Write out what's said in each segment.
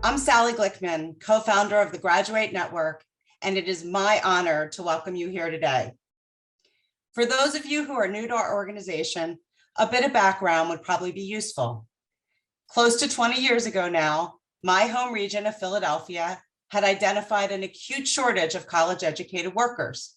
I'm Sally Glickman, co-founder of the Graduate Network, and it is my honor to welcome you here today. For those of you who are new to our organization, a bit of background would probably be useful. Close to 20 years ago now, my home region of Philadelphia had identified an acute shortage of college-educated workers.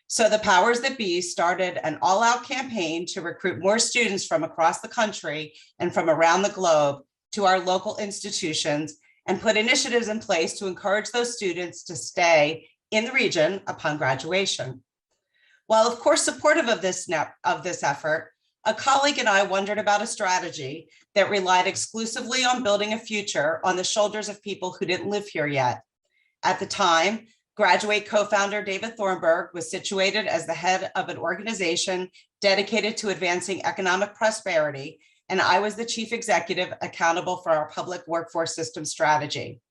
So the powers that be started an all-out campaign to recruit more students from across the country and from around the globe to our local institutions and put initiatives in place to encourage those students to stay in the region upon graduation. While of course supportive of this effort, a colleague and I wondered about a strategy that relied exclusively on building a future on the shoulders of people who didn't live here yet. At the time, Graduate co-founder David Thornburg was situated as the head of an organization dedicated to advancing economic prosperity, and I was the chief executive accountable for our public workforce system strategy.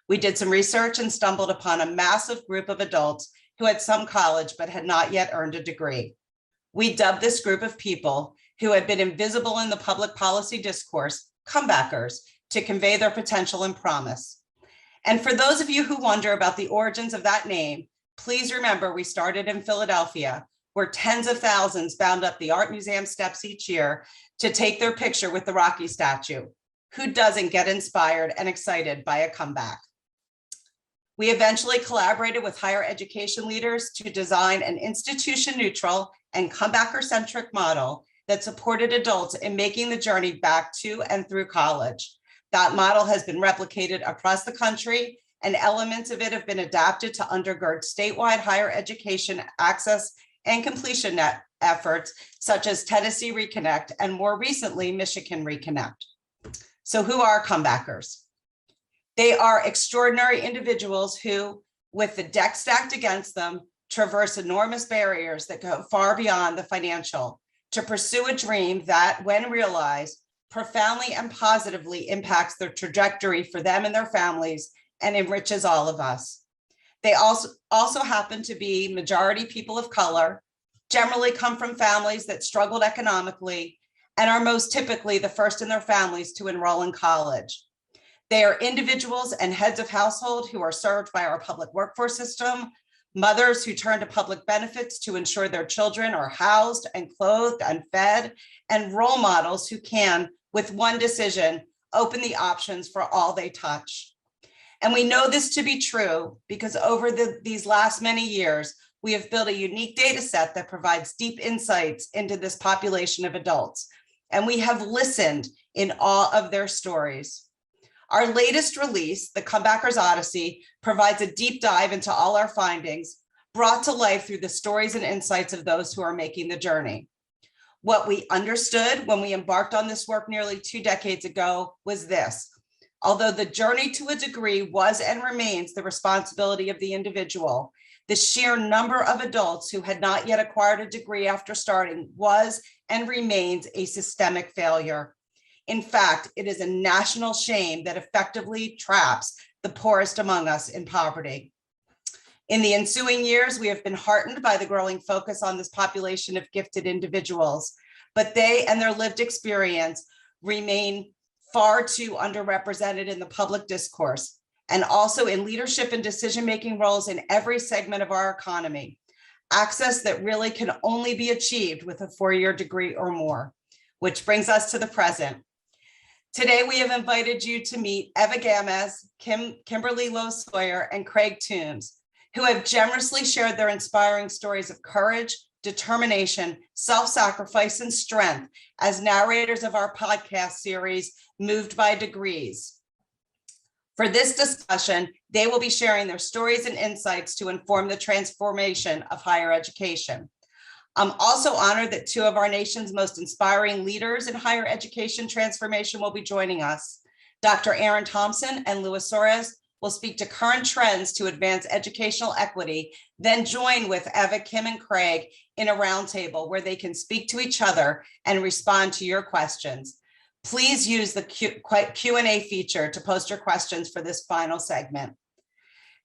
We did some research and stumbled upon a massive group of adults who had some college but had not yet earned a degree. We dubbed this group of people who had been invisible in the public policy discourse comebackers to convey their potential and promise. And for those of you who wonder about the origins of that name, please remember we started in Philadelphia, where tens of thousands bound up the Art Museum steps each year to take their picture with the Rocky statue. Who doesn't get inspired and excited by a comeback? We eventually collaborated with higher education leaders to design an institution-neutral and comebacker-centric model that supported adults in making the journey back to and through college. That model has been replicated across the country, and elements of it have been adapted to undergird statewide higher education access and completion efforts, such as Tennessee Reconnect and more recently, Michigan Reconnect. So who are comebackers? They are extraordinary individuals who, with the deck stacked against them, traverse enormous barriers that go far beyond the financial to pursue a dream that, when realized, profoundly and positively impacts their trajectory for them and their families and enriches all of us. They also happen to be majority people of color, generally come from families that struggled economically, and are most typically the first in their families to enroll in college. They are individuals and heads of household who are served by our public workforce system, mothers who turn to public benefits to ensure their children are housed and clothed and fed, and role models who can, with one decision, open the options for all they touch. And we know this to be true because over these last many years, we have built a unique data set that provides deep insights into this population of adults. And we have listened in awe of their stories. Our latest release, The Comebackers Odyssey, provides a deep dive into all our findings, brought to life through the stories and insights of those who are making the journey. What we understood when we embarked on this work nearly 2 decades ago was this: although the journey to a degree was and remains the responsibility of the individual, the sheer number of adults who had not yet acquired a degree after starting was and remains a systemic failure. In fact, it is a national shame that effectively traps the poorest among us in poverty. In the ensuing years, we have been heartened by the growing focus on this population of gifted individuals, but they and their lived experience remain far too underrepresented in the public discourse, and also in leadership and decision-making roles in every segment of our economy. Access that really can only be achieved with a 4-year degree or more, which brings us to the present. Today, we have invited you to meet Eva Gamez, Kimberly Lowe-Sawyer, and Craig Toombs, who have generously shared their inspiring stories of courage, determination, self-sacrifice, and strength as narrators of our podcast series, Moved by Degrees. For this discussion, they will be sharing their stories and insights to inform the transformation of higher education. I'm also honored that 2 of our nation's most inspiring leaders in higher education transformation will be joining us. Dr. Aaron Thompson and Luis Suarez will speak to current trends to advance educational equity, then join with Eva, Kim, and Craig in a roundtable where they can speak to each other and respond to your questions. Please use the Q&A feature to post your questions for this final segment.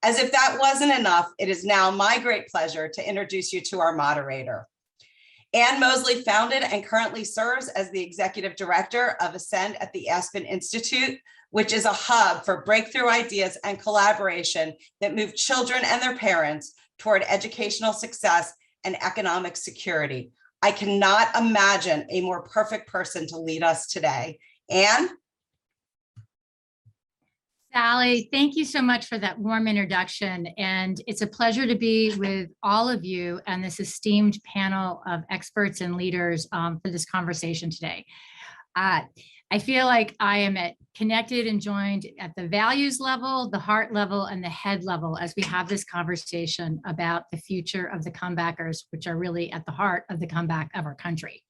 As if that wasn't enough, it is now my great pleasure to introduce you to our moderator. Ann Mosley founded and currently serves as the executive director of Ascend at the Aspen Institute, which is a hub for breakthrough ideas and collaboration that move children and their parents toward educational success and economic security. I cannot imagine a more perfect person to lead us today. Anne? Sally, thank you so much for that warm introduction. And it's a pleasure to be with all of you and this esteemed panel of experts and leaders for this conversation today. I feel like I am connected and joined at the values level, the heart level, and the head level as we have this conversation about the future of the comebackers, which are really at the heart of the comeback of our country.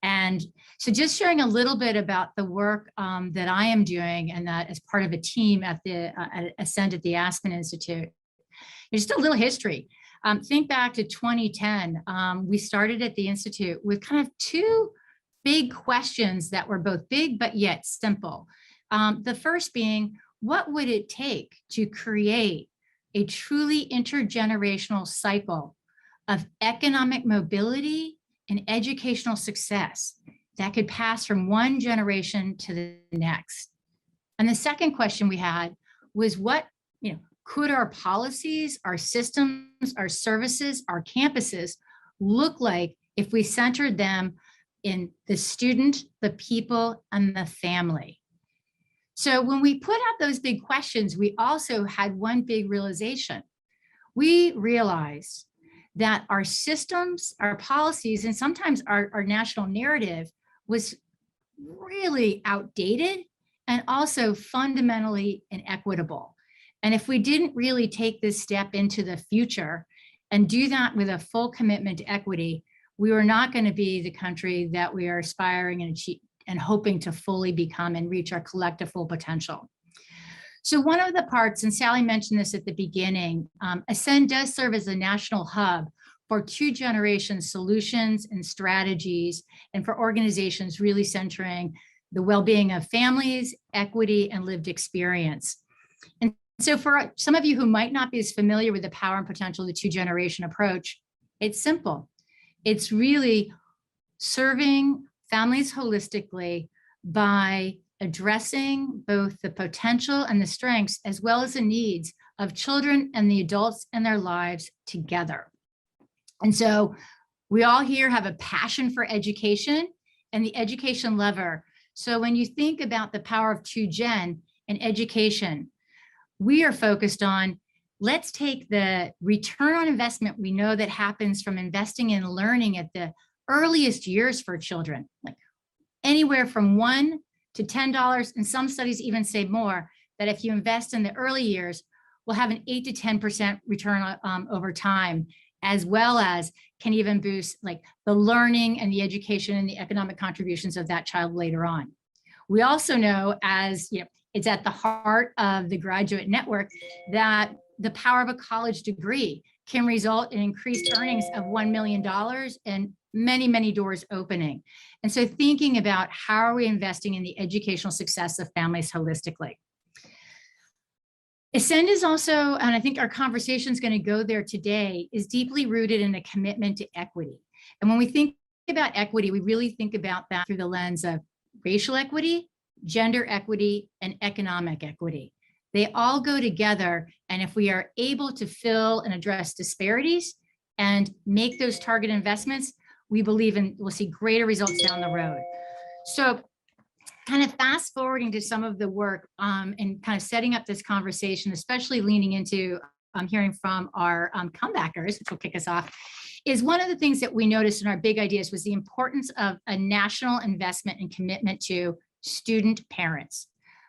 And so just sharing a little bit about the work that I am doing and that as part of a team at the Ascend at the Aspen Institute. Just a little history. Think back to 2010. We started at the Institute with kind of two big questions that were both big but yet simple. The first being, what would it take to create a truly intergenerational cycle of economic mobility and educational success that could pass from one generation to the next? And the second question we had was what, could our policies, our systems, our services, our campuses look like if we centered them in the student, the people, and the family? So when we put out those big questions, we also had one big realization. We realized that our systems, our policies, and sometimes our national narrative was really outdated and also fundamentally inequitable. And if we didn't really take this step into the future and do that with a full commitment to equity, we were not going to be the country that we are aspiring and achieve and hoping to fully become and reach our collective full potential. So one of the parts, and Sally mentioned this at the beginning, Ascend does serve as a national hub for two-generation solutions and strategies, and for organizations really centering the well-being of families, equity, and lived experience. And so for some of you who might not be as familiar with the power and potential of the two-generation approach, it's simple. It's really serving families holistically by addressing both the potential and the strengths, as well as the needs of children and the adults and their lives together. And so we all here have a passion for education and the education lever. So when you think about the power of 2Gen and education, we are focused on, let's take the return on investment we know that happens from investing in learning at the earliest years for children, like anywhere from $1 to $10, and some studies even say more, that if you invest in the early years, we'll have an 8 to 10% return over time, as well as can even boost like the learning and the education and the economic contributions of that child later on. We also know, as it's at the heart of the graduate network, that the power of a college degree can result in increased earnings of $1 million and many, many doors opening. And so thinking about how are we investing in the educational success of families holistically. Ascend is also, and I think our conversation is going to go there today, is deeply rooted in a commitment to equity. And when we think about equity, we really think about that through the lens of racial equity, gender equity, and economic equity. They all go together. And if we are able to fill and address disparities and make those target investments, we believe we'll see greater results down the road. So kind of fast forwarding to some of the work and kind of setting up this conversation, especially leaning into hearing from our comebackers, which will kick us off, is one of the things that we noticed in our big ideas was the importance of a national investment and commitment to student parents.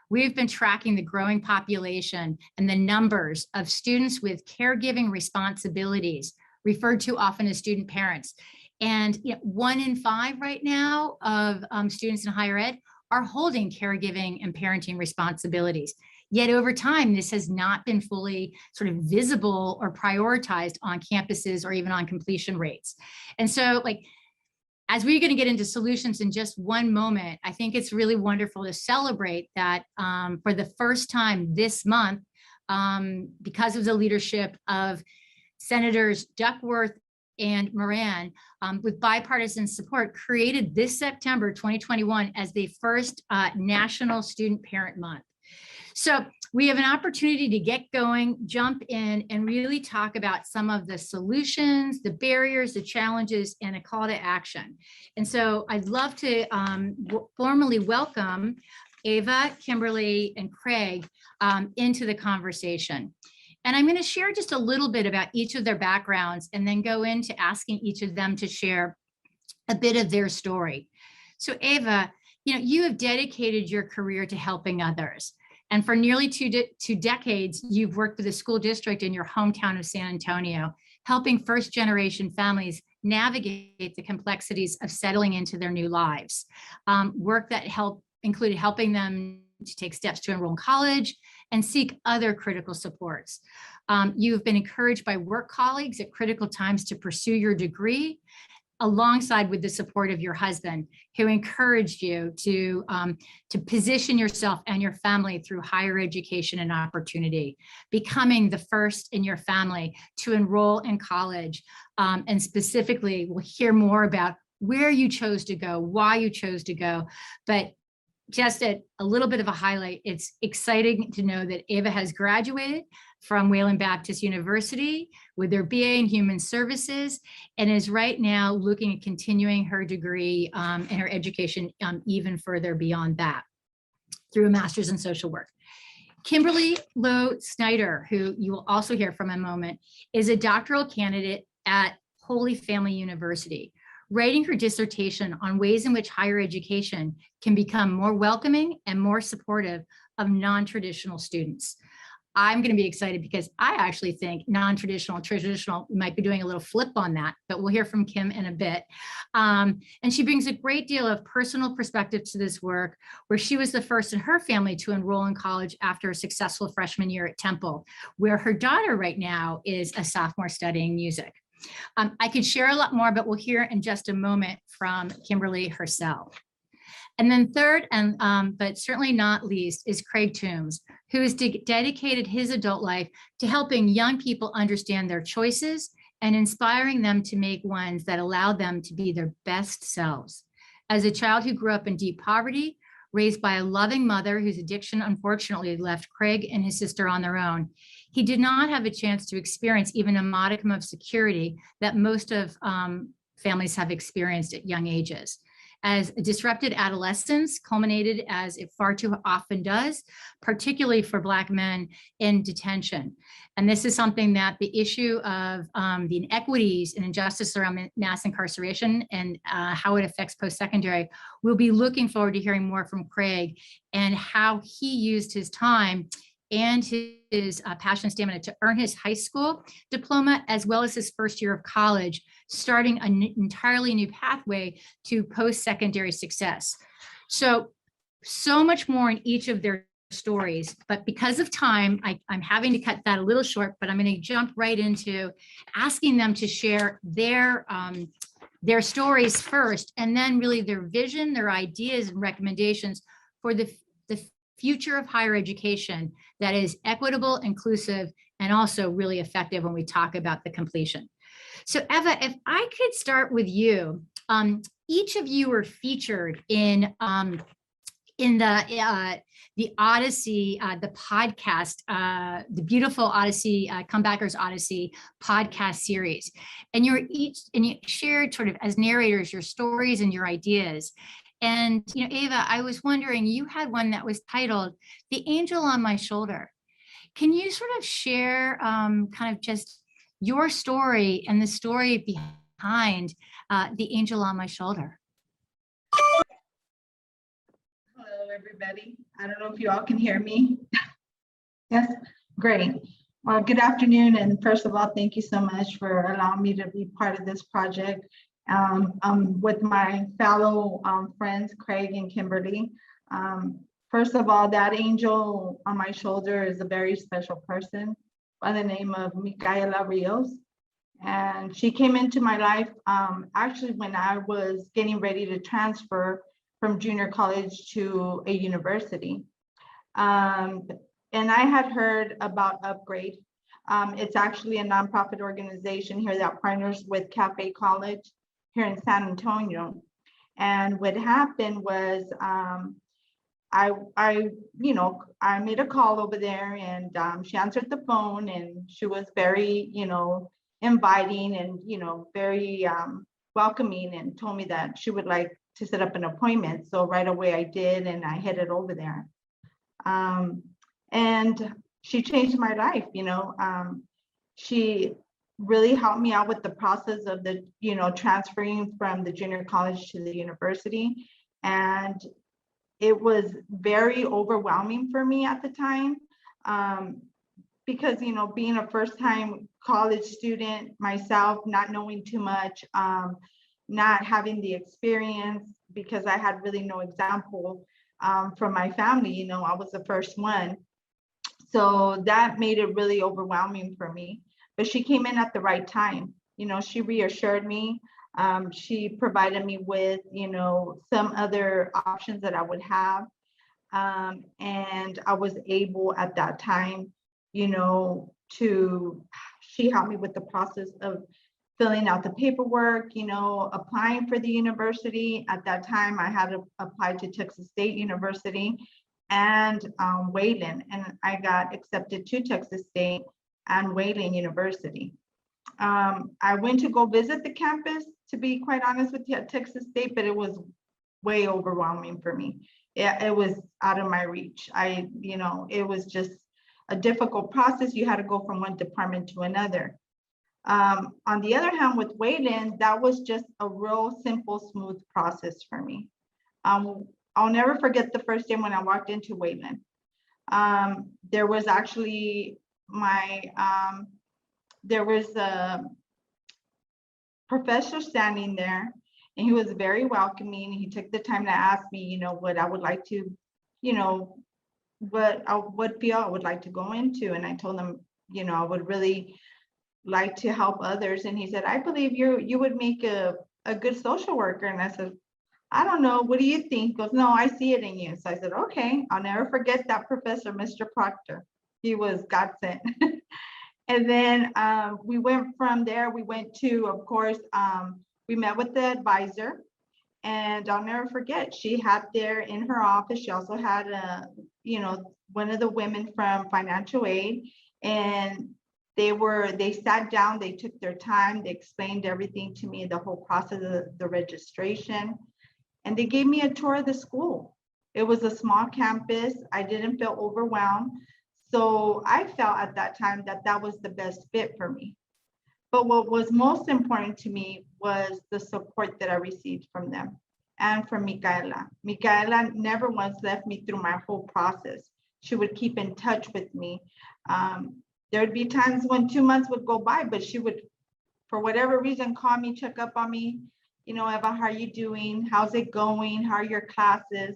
We've been tracking the growing population and the numbers of students with caregiving responsibilities, referred to often as student parents. And 1 in 5 right now of students in higher ed are holding caregiving and parenting responsibilities. Yet over time, this has not been fully sort of visible or prioritized on campuses or even on completion rates. And so as we're going to get into solutions in just one moment, I think it's really wonderful to celebrate that for the first time this month, because of the leadership of Senators Duckworth and Moran, with bipartisan support, created this September 2021 as the first National Student Parent Month. So we have an opportunity to get going, jump in, and really talk about some of the solutions, the barriers, the challenges, and a call to action. And so I'd love to formally welcome Ava, Kimberly, and Craig into the conversation. And I'm going to share just a little bit about each of their backgrounds and then go into asking each of them to share a bit of their story. So Ava, you have dedicated your career to helping others. And for nearly two decades, you've worked with a school district in your hometown of San Antonio, helping first-generation families navigate the complexities of settling into their new lives. Work that included helping them to take steps to enroll in college and seek other critical supports. You've been encouraged by work colleagues at critical times to pursue your degree, alongside with the support of your husband, who encouraged you to position yourself and your family through higher education and opportunity, becoming the first in your family to enroll in college. And specifically, we'll hear more about where you chose to go, why you chose to go, but just a little bit of a highlight. It's exciting to know that Ava has graduated from Wayland Baptist University with her BA in Human Services and is right now looking at continuing her degree and her education even further beyond that through a master's in social work. Kimberly Lowe Snyder, who you will also hear from in a moment, is a doctoral candidate at Holy Family University, writing her dissertation on ways in which higher education can become more welcoming and more supportive of non-traditional students. I'm going to be excited because I actually think non-traditional, traditional, we might be doing a little flip on that, but we'll hear from Kim in a bit. And she brings a great deal of personal perspective to this work, where she was the first in her family to enroll in college after a successful freshman year at Temple, where her daughter right now is a sophomore studying music. I could share a lot more, but we'll hear in just a moment from Kimberly herself. And then third, but certainly not least, is Craig Toombs, who has dedicated his adult life to helping young people understand their choices and inspiring them to make ones that allow them to be their best selves. As a child who grew up in deep poverty, raised by a loving mother whose addiction unfortunately left Craig and his sister on their own, he did not have a chance to experience even a modicum of security that most of families have experienced at young ages. As a disrupted adolescence culminated, as it far too often does, particularly for Black men in detention. And this is something that the issue of the inequities and injustice around mass incarceration and how it affects post-secondary, we'll be looking forward to hearing more from Craig and how he used his time and his passion and stamina to earn his high school diploma, as well as his first year of college, starting an entirely new pathway to post-secondary success. So much more in each of their stories, but because of time, I'm having to cut that a little short, but I'm going to jump right into asking them to share their stories first, and then really their vision, their ideas and recommendations for the future of higher education that is equitable, inclusive, and also really effective when we talk about the completion. So Eva, if I could start with you, each of you were featured in the Odyssey, the podcast, the beautiful Odyssey, Comebackers Odyssey podcast series. And you shared sort of as narrators your stories and your ideas. And, Ava, I was wondering, you had one that was titled The Angel on My Shoulder. Can you sort of share kind of just your story and the story behind The Angel on My Shoulder? Hello, everybody. I don't know if you all can hear me. Yes, great. Well, good afternoon. And first of all, thank you so much for allowing me to be part of this project. With my fellow friends, Craig and Kimberly. First of all, that angel on my shoulder is a very special person by the name of Micaela Rios. And she came into my life actually when I was getting ready to transfer from junior college to a university. And I had heard about Upgrade. It's actually a nonprofit organization here that partners with Cafe College here in San Antonio. And what happened was I made a call over there, and she answered the phone, and she was very, inviting and, very welcoming, and told me that she would like to set up an appointment. So right away I did, and I headed over there. And she changed my life, she really helped me out with the process of the, transferring from the junior college to the university. And it was very overwhelming for me at the time, because, being a first-time college student myself, not knowing too much, not having the experience, because I had really no example from my family. I was the first one. So that made it really overwhelming for me. But she came in at the right time. She reassured me. She provided me with, some other options that I would have. And I was able at that time, she helped me with the process of filling out the paperwork, applying for the university. At that time, I had applied to Texas State University and Wayland, and I got accepted to Texas State and Wayland University. I went to go visit the campus, to be quite honest with you, at Texas State, but it was way overwhelming for me. It was out of my reach. It was just a difficult process. You had to go from one department to another. On the other hand, with Wayland, that was just a real simple, smooth process for me. I'll never forget the first day when I walked into Wayland. There was actually there was a professor standing there, and he was very welcoming. He took the time to ask me, what I would like to, what field I would like to go into. And I told him, I would really like to help others. And he said, I believe you would make a good social worker. And I said, I don't know, what do you think? He goes, no, I see it in you. So I said, okay, I'll never forget that professor, Mr. Proctor. He was God sent. And then we went from there, we went to, of course, we met with the advisor, and I'll never forget, she had there in her office, she also had one of the women from financial aid, and they sat down, they took their time, they explained everything to me, the whole process of the registration, and they gave me a tour of the school. It was a small campus. I didn't feel overwhelmed. So I felt at that time that that was the best fit for me. But what was most important to me was the support that I received from them and from Micaela. Micaela never once left me through my whole process. She would keep in touch with me. There would be times when 2 months would go by, but she would, for whatever reason, call me, check up on me. Eva, how are you doing? How's it going? How are your classes?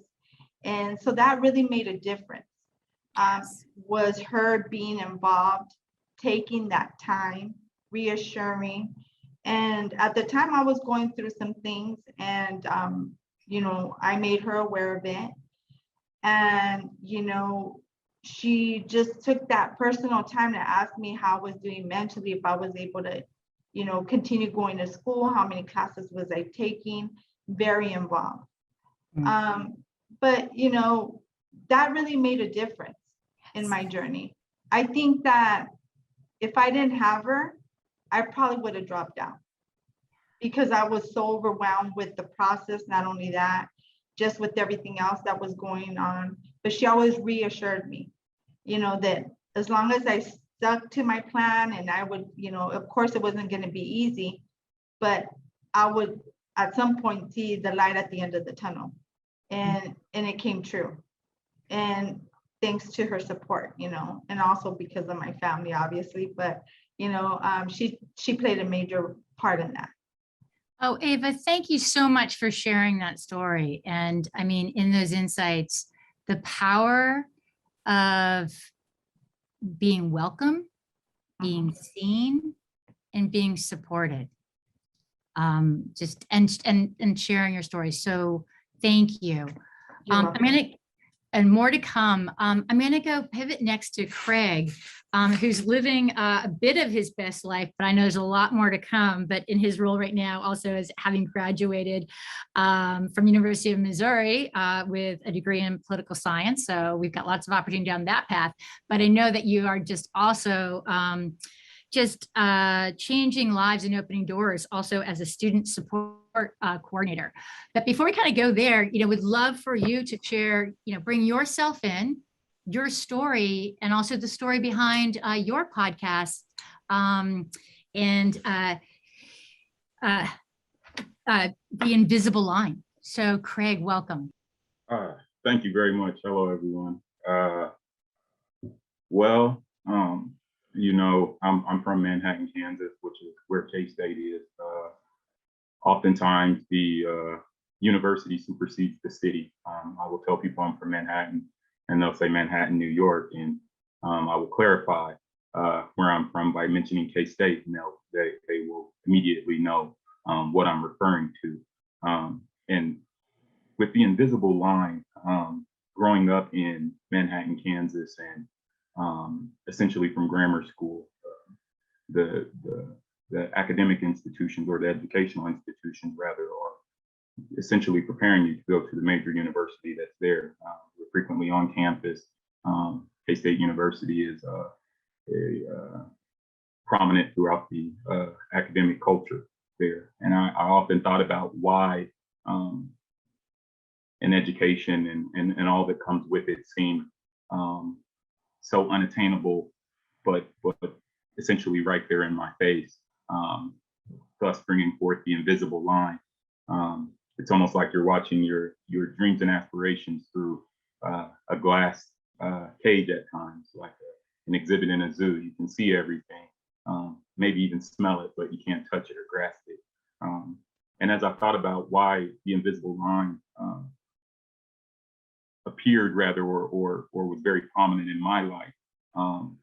And so that really made a difference. Was her being involved, taking that time, reassuring. And at the time I was going through some things, and I made her aware of it. And she just took that personal time to ask me how I was doing mentally, if I was able to continue going to school, how many classes was I taking, very involved. Mm-hmm. But that really made a difference in my journey. I think that if I didn't have her, I probably would have dropped out, because I was so overwhelmed with the process. Not only that, just with everything else that was going on. But she always reassured me, that as long as I stuck to my plan, and I would, of course it wasn't going to be easy, but I would at some point see the light at the end of the tunnel. And it came true. And thanks to her support, and also because of my family, obviously, but she played a major part in that. Oh, Ava, thank you so much for sharing that story. And I mean, in those insights, the power of being welcome, being seen, and being supported. Just and sharing your story. So thank you. I'm and more to come. I'm going to go pivot next to Craig, who's living a bit of his best life, but I know there's a lot more to come. But in his role right now, also as having graduated from University of Missouri with a degree in political science. So we've got lots of opportunity down that path. But I know that you are just also changing lives and opening doors also as a student support coordinator. But before we kind of go there, we'd love for you to share, bring yourself in, your story, and also the story behind your podcast, and The Invisible Line. So Craig, welcome. Thank you very much. Hello, everyone. I'm from Manhattan, Kansas, which is where K-State is. Oftentimes, the university supersedes the city. I will tell people I'm from Manhattan, and they'll say Manhattan, New York, and I will clarify where I'm from by mentioning K-State, and they will immediately know what I'm referring to. And with The Invisible Line, growing up in Manhattan, Kansas, and essentially from grammar school, the academic institutions, or the educational institutions rather, are essentially preparing you to go to the major university that's there. We're frequently on campus. K-State University is prominent throughout the academic culture there. And I often thought about why an education and all that comes with it seemed so unattainable, but essentially right there in my face, thus bringing forth the invisible line. It's almost like you're watching your dreams and aspirations through a glass cage at times, like an exhibit in a zoo. You can see everything, maybe even smell it, but you can't touch it or grasp it. And as I thought about why the invisible line appeared rather, or was very prominent in my life,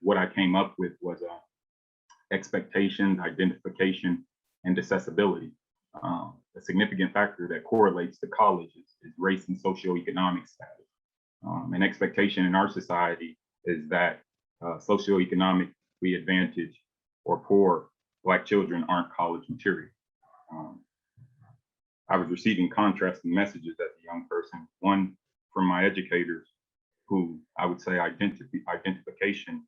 what I came up with was expectations, identification, and accessibility. A significant factor that correlates to college is race and socioeconomic status. An expectation in our society is that socioeconomically advantaged or poor Black children aren't college material. I was receiving contrasting messages as a young person, one from my educators, who I would say identification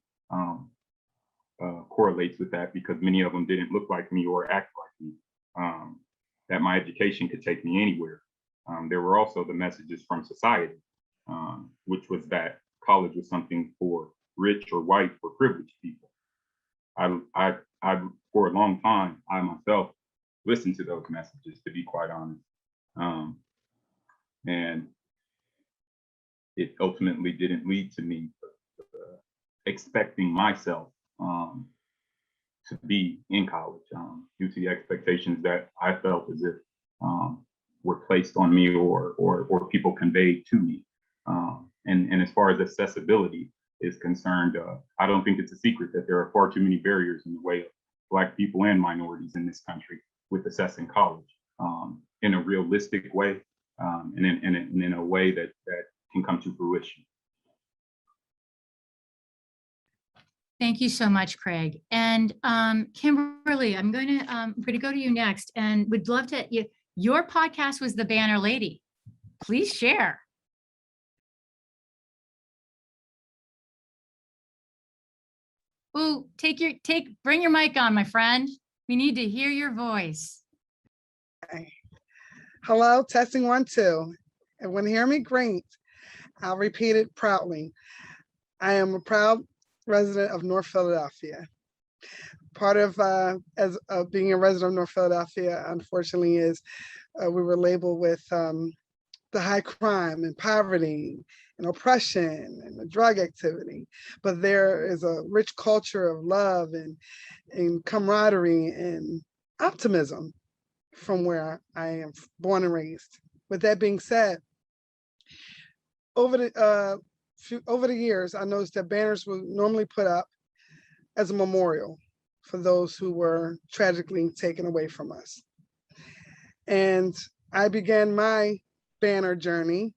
correlates with that, because many of them didn't look like me or act like me, that my education could take me anywhere. There were also the messages from society, which was that college was something for rich or white or privileged people. I for a long time, I myself listened to those messages, to be quite honest. And it ultimately didn't lead to me expecting myself to be in college, due to the expectations that I felt as if were placed on me or people conveyed to me. And as far as accessibility is concerned, I don't think it's a secret that there are far too many barriers in the way of Black people and minorities in this country with accessing college, in a realistic way, and in a way that can come to fruition. Thank you so much, Craig. And Kimberly, I'm going to go to you next, and would love to. Your podcast was The Banner Lady. Please share. Ooh, bring your mic on, my friend. We need to hear your voice. Okay. Hello, testing 1, 2. Everyone hear me? Great. I'll repeat it proudly. I am a proud resident of North Philadelphia. Part of being a resident of North Philadelphia, unfortunately, is we were labeled with the high crime and poverty and oppression and the drug activity. But there is a rich culture of love and camaraderie and optimism from where I am born and raised. With that being said, over the years, I noticed that banners were normally put up as a memorial for those who were tragically taken away from us. And I began my banner journey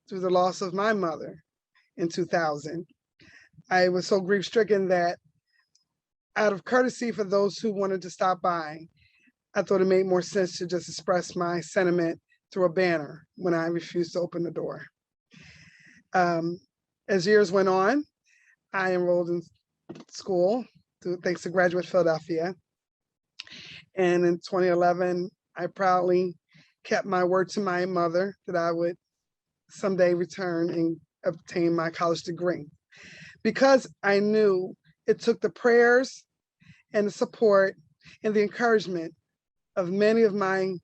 through the loss of my mother in 2000. I was so grief stricken that out of courtesy for those who wanted to stop by, I thought it made more sense to just express my sentiment through a banner when I refused to open the door. As years went on, I enrolled in school thanks to Graduate Philadelphia. And in 2011, I proudly kept my word to my mother that I would someday return and obtain my college degree. Because I knew it took the prayers and the support and the encouragement of many of my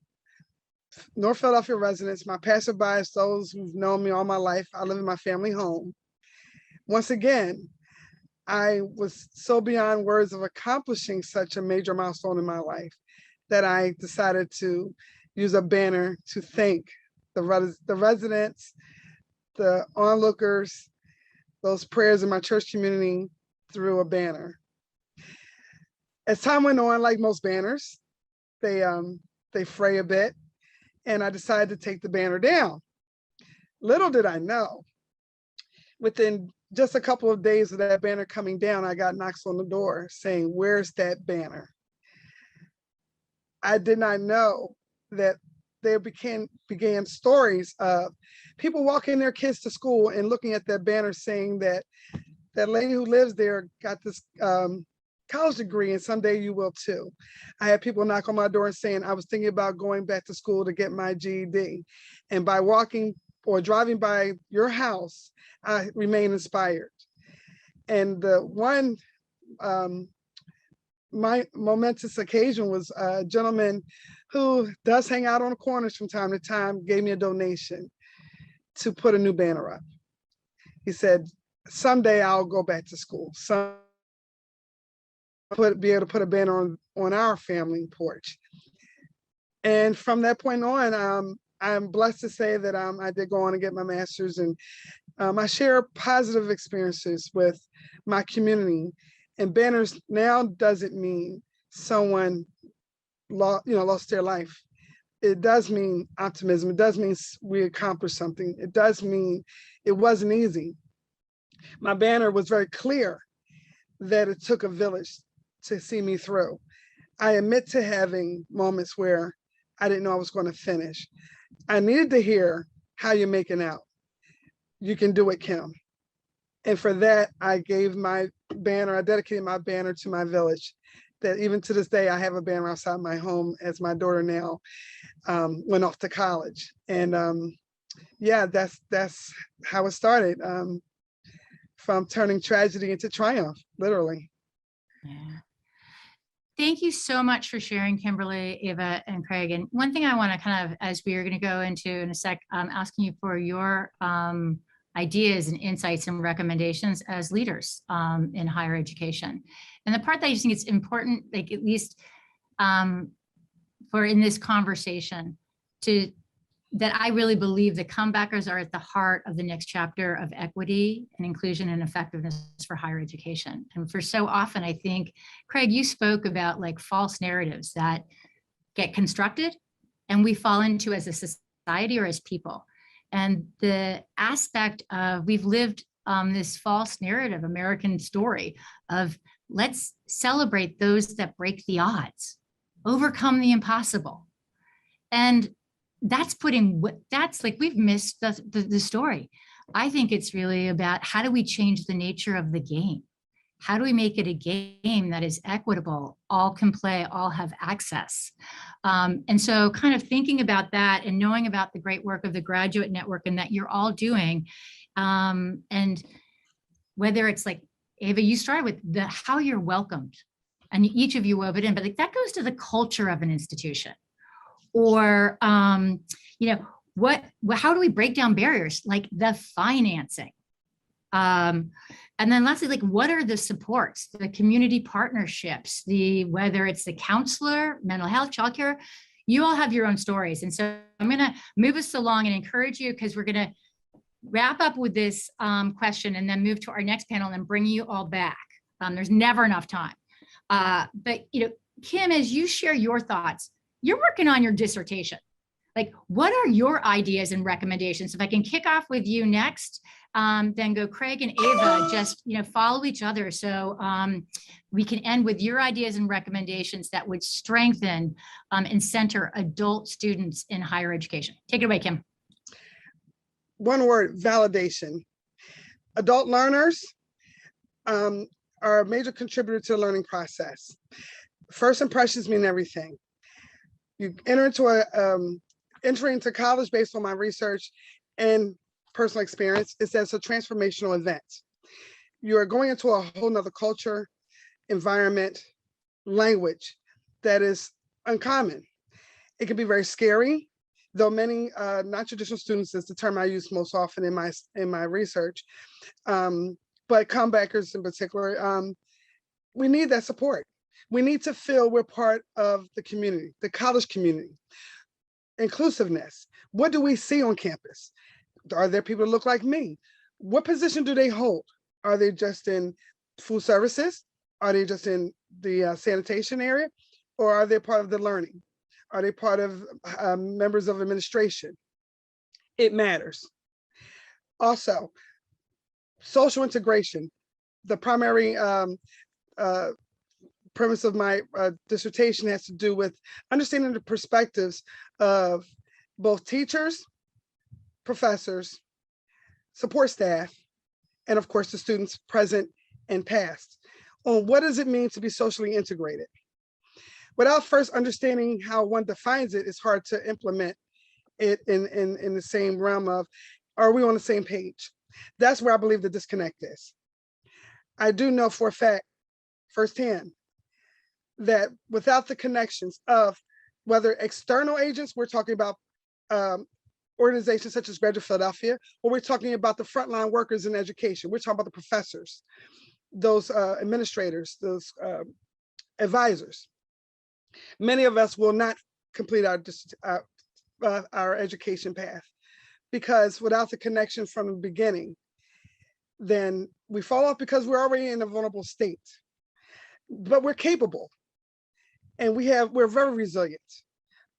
North Philadelphia residents, my passerbys, those who've known me all my life. I live in my family home. Once again, I was so beyond words of accomplishing such a major milestone in my life that I decided to use a banner to thank the residents, the onlookers, those prayers in my church community through a banner. As time went on, like most banners, they fray a bit, and I decided to take the banner down. Little did I know, within just a couple of days of that banner coming down, I got knocks on the door saying, "Where's that banner?" I did not know that there began stories of people walking their kids to school and looking at that banner saying that that lady who lives there got this college degree and someday you will too. I had people knock on my door and saying I was thinking about going back to school to get my GED. And by walking or driving by your house, I remain inspired. And the one my momentous occasion was a gentleman who does hang out on the corners from time to time, gave me a donation to put a new banner up. He said, someday I'll go back to school. Be able to put a banner on our family porch. And from that point on, I'm blessed to say that I did go on and get my master's, and I share positive experiences with my community. And banners now doesn't mean someone lost their life. It does mean optimism. It does mean we accomplished something. It does mean it wasn't easy. My banner was very clear that it took a village to see me through. I admit to having moments where I didn't know I was going to finish. I needed to hear how you're making out. You can do it, Kim. And for that, I gave my banner, I dedicated my banner to my village. That even to this day, I have a banner outside my home as my daughter now went off to college. And yeah, that's how it started, from turning tragedy into triumph, literally. Yeah. Thank you so much for sharing, Kimberly, Ava, and Craig. And one thing I want to kind of, as we are going to go into in a sec, asking you for your ideas and insights and recommendations as leaders in higher education. And the part that I just think it's important, like at least for in this conversation, that I really believe the comebackers are at the heart of the next chapter of equity and inclusion and effectiveness for higher education. And for so often, I think, Craig, you spoke about like false narratives that get constructed and we fall into as a society or as people. And the aspect of we've lived this false narrative, American story of let's celebrate those that break the odds, overcome the impossible. And that's like we've missed the story. I think it's really about how do we change the nature of the game? How do we make it a game that is equitable, all can play, all have access? And so kind of thinking about that and knowing about the great work of the Graduate Network and that you're all doing, and whether it's like, Ava, you started with how you're welcomed, and each of you wove it in, but like that goes to the culture of an institution. Or, how do we break down barriers like the financing? And then lastly, like what are the supports, the community partnerships, whether it's the counselor, mental health, childcare, you all have your own stories. And so I'm going to move us along and encourage you because we're going to wrap up with this question and then move to our next panel and bring you all back. There's never enough time. But, Kim, as you share your thoughts, you're working on your dissertation. Like, what are your ideas and recommendations? If I can kick off with you next, then go Craig and Ava, just, follow each other. So we can end with your ideas and recommendations that would strengthen and center adult students in higher education. Take it away, Kim. One word, validation. Adult learners are a major contributor to the learning process. First impressions mean everything. You enter into entering into college based on my research and personal experience, it says a transformational event. You're going into a whole nother culture, environment, language that is uncommon. It can be very scary, though many non-traditional students is the term I use most often in my research, but comebackers in particular, we need that support. We need to feel we're part of the community, the college community. Inclusiveness. What do we see on campus? Are there people that look like me? What position do they hold? Are they just in food services? Are they just in the sanitation area? Or are they part of the learning? Are they part of members of administration? It matters. Also, social integration. The primary premise of my dissertation has to do with understanding the perspectives of both teachers, professors, support staff, and of course the students present and past on what does it mean to be socially integrated. Without first understanding how one defines it, it's hard to implement it in the same realm of, are we on the same page? That's where I believe the disconnect is. I do know for a fact, firsthand, that without the connections of whether external agents, we're talking about organizations such as Graduate Philadelphia, or we're talking about the frontline workers in education. We're talking about the professors, those administrators, those advisors. Many of us will not complete our education path because without the connection from the beginning, then we fall off because we're already in a vulnerable state. But we're capable. And we're very resilient,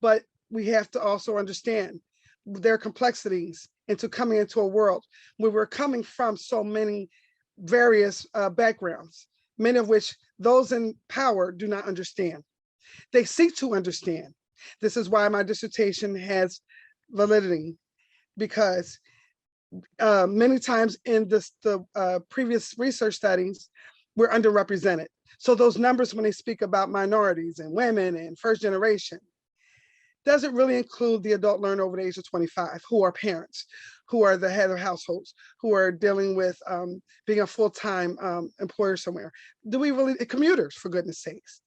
but we have to also understand their complexities into coming into a world where we're coming from so many various backgrounds, many of which those in power do not understand. They seek to understand. This is why my dissertation has validity, because many times in the previous research studies, we're underrepresented. So those numbers, when they speak about minorities and women and first generation, doesn't really include the adult learner over the age of 25, who are parents, who are the head of households, who are dealing with being a full-time employer somewhere. Do we really, commuters, for goodness sakes.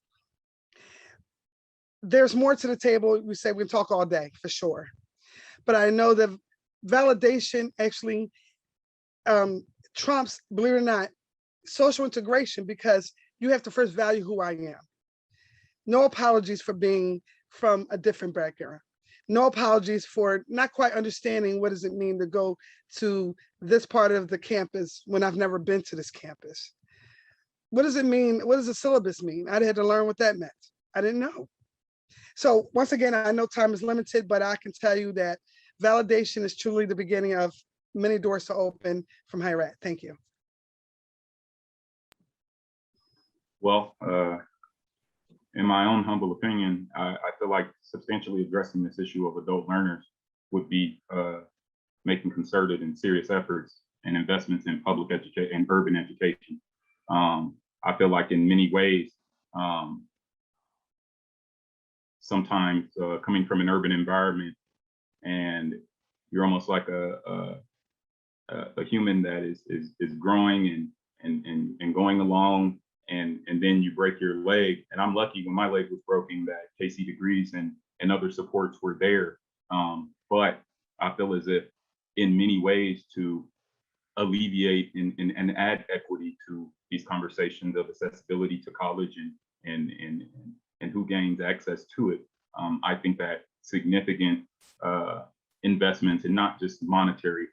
There's more to the table. We say we can talk all day, for sure. But I know that validation actually trumps, believe it or not, social integration, because you have to first value who I am. No apologies for being from a different background. No apologies for not quite understanding what does it mean to go to this part of the campus when I've never been to this campus. What does it mean? What does the syllabus mean? I had to learn what that meant. I didn't know. So once again, I know time is limited, but I can tell you that validation is truly the beginning of many doors to open from higher ed. Thank you. Well, in my own humble opinion, I feel like substantially addressing this issue of adult learners would be making concerted and serious efforts and investments in public education and urban education. I feel like in many ways, sometimes coming from an urban environment and you're almost like a human that is growing and going along, and then you break your leg. And I'm lucky when my leg was broken that KC Degrees and other supports were there. But I feel as if in many ways to alleviate and add equity to these conversations of accessibility to college and who gains access to it. I think that significant investments, and not just monetary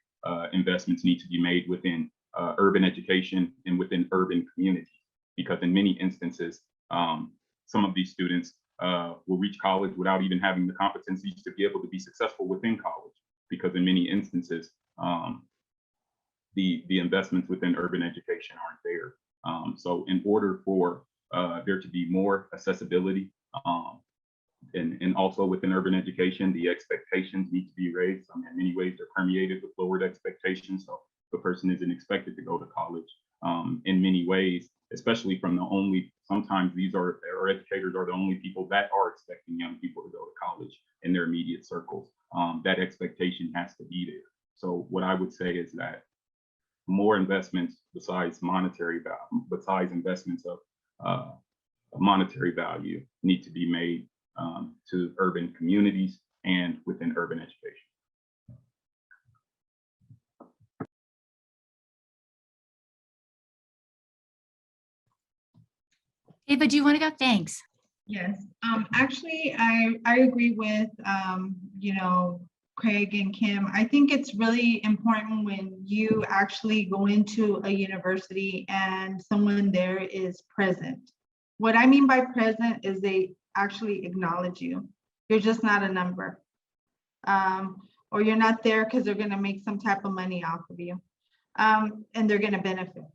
investments, need to be made within urban education and within urban communities, because in many instances, some of these students will reach college without even having the competencies to be able to be successful within college, because in many instances, the investments within urban education aren't there. So in order for there to be more accessibility, and also within urban education, the expectations need to be raised. In many ways, they're permeated with lowered expectations. So the person isn't expected to go to college in many ways, especially from sometimes our educators are the only people that are expecting young people to go to college in their immediate circles. That expectation has to be there. So what I would say is that more investments besides monetary value, besides investments of monetary value, need to be made to urban communities and within urban education. Ava, do you want to go? Thanks. Yes, actually, I agree with, Craig and Kim. I think it's really important when you actually go into a university and someone there is present. What I mean by present is they actually acknowledge you. You're just not a number. Or you're not there because they're going to make some type of money off of you. And they're going to benefit.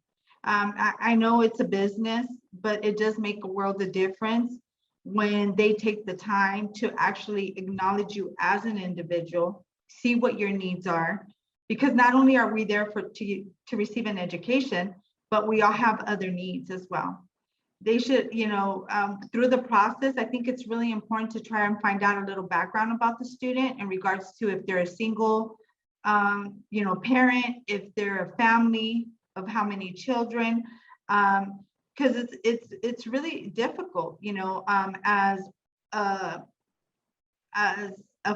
I know it's a business, but it does make a world of difference when they take the time to actually acknowledge you as an individual, see what your needs are, because not only are we there to receive an education, but we all have other needs as well. They should, through the process, I think it's really important to try and find out a little background about the student in regards to if they're a single, parent, if they're a family of how many children, because it's really difficult, as a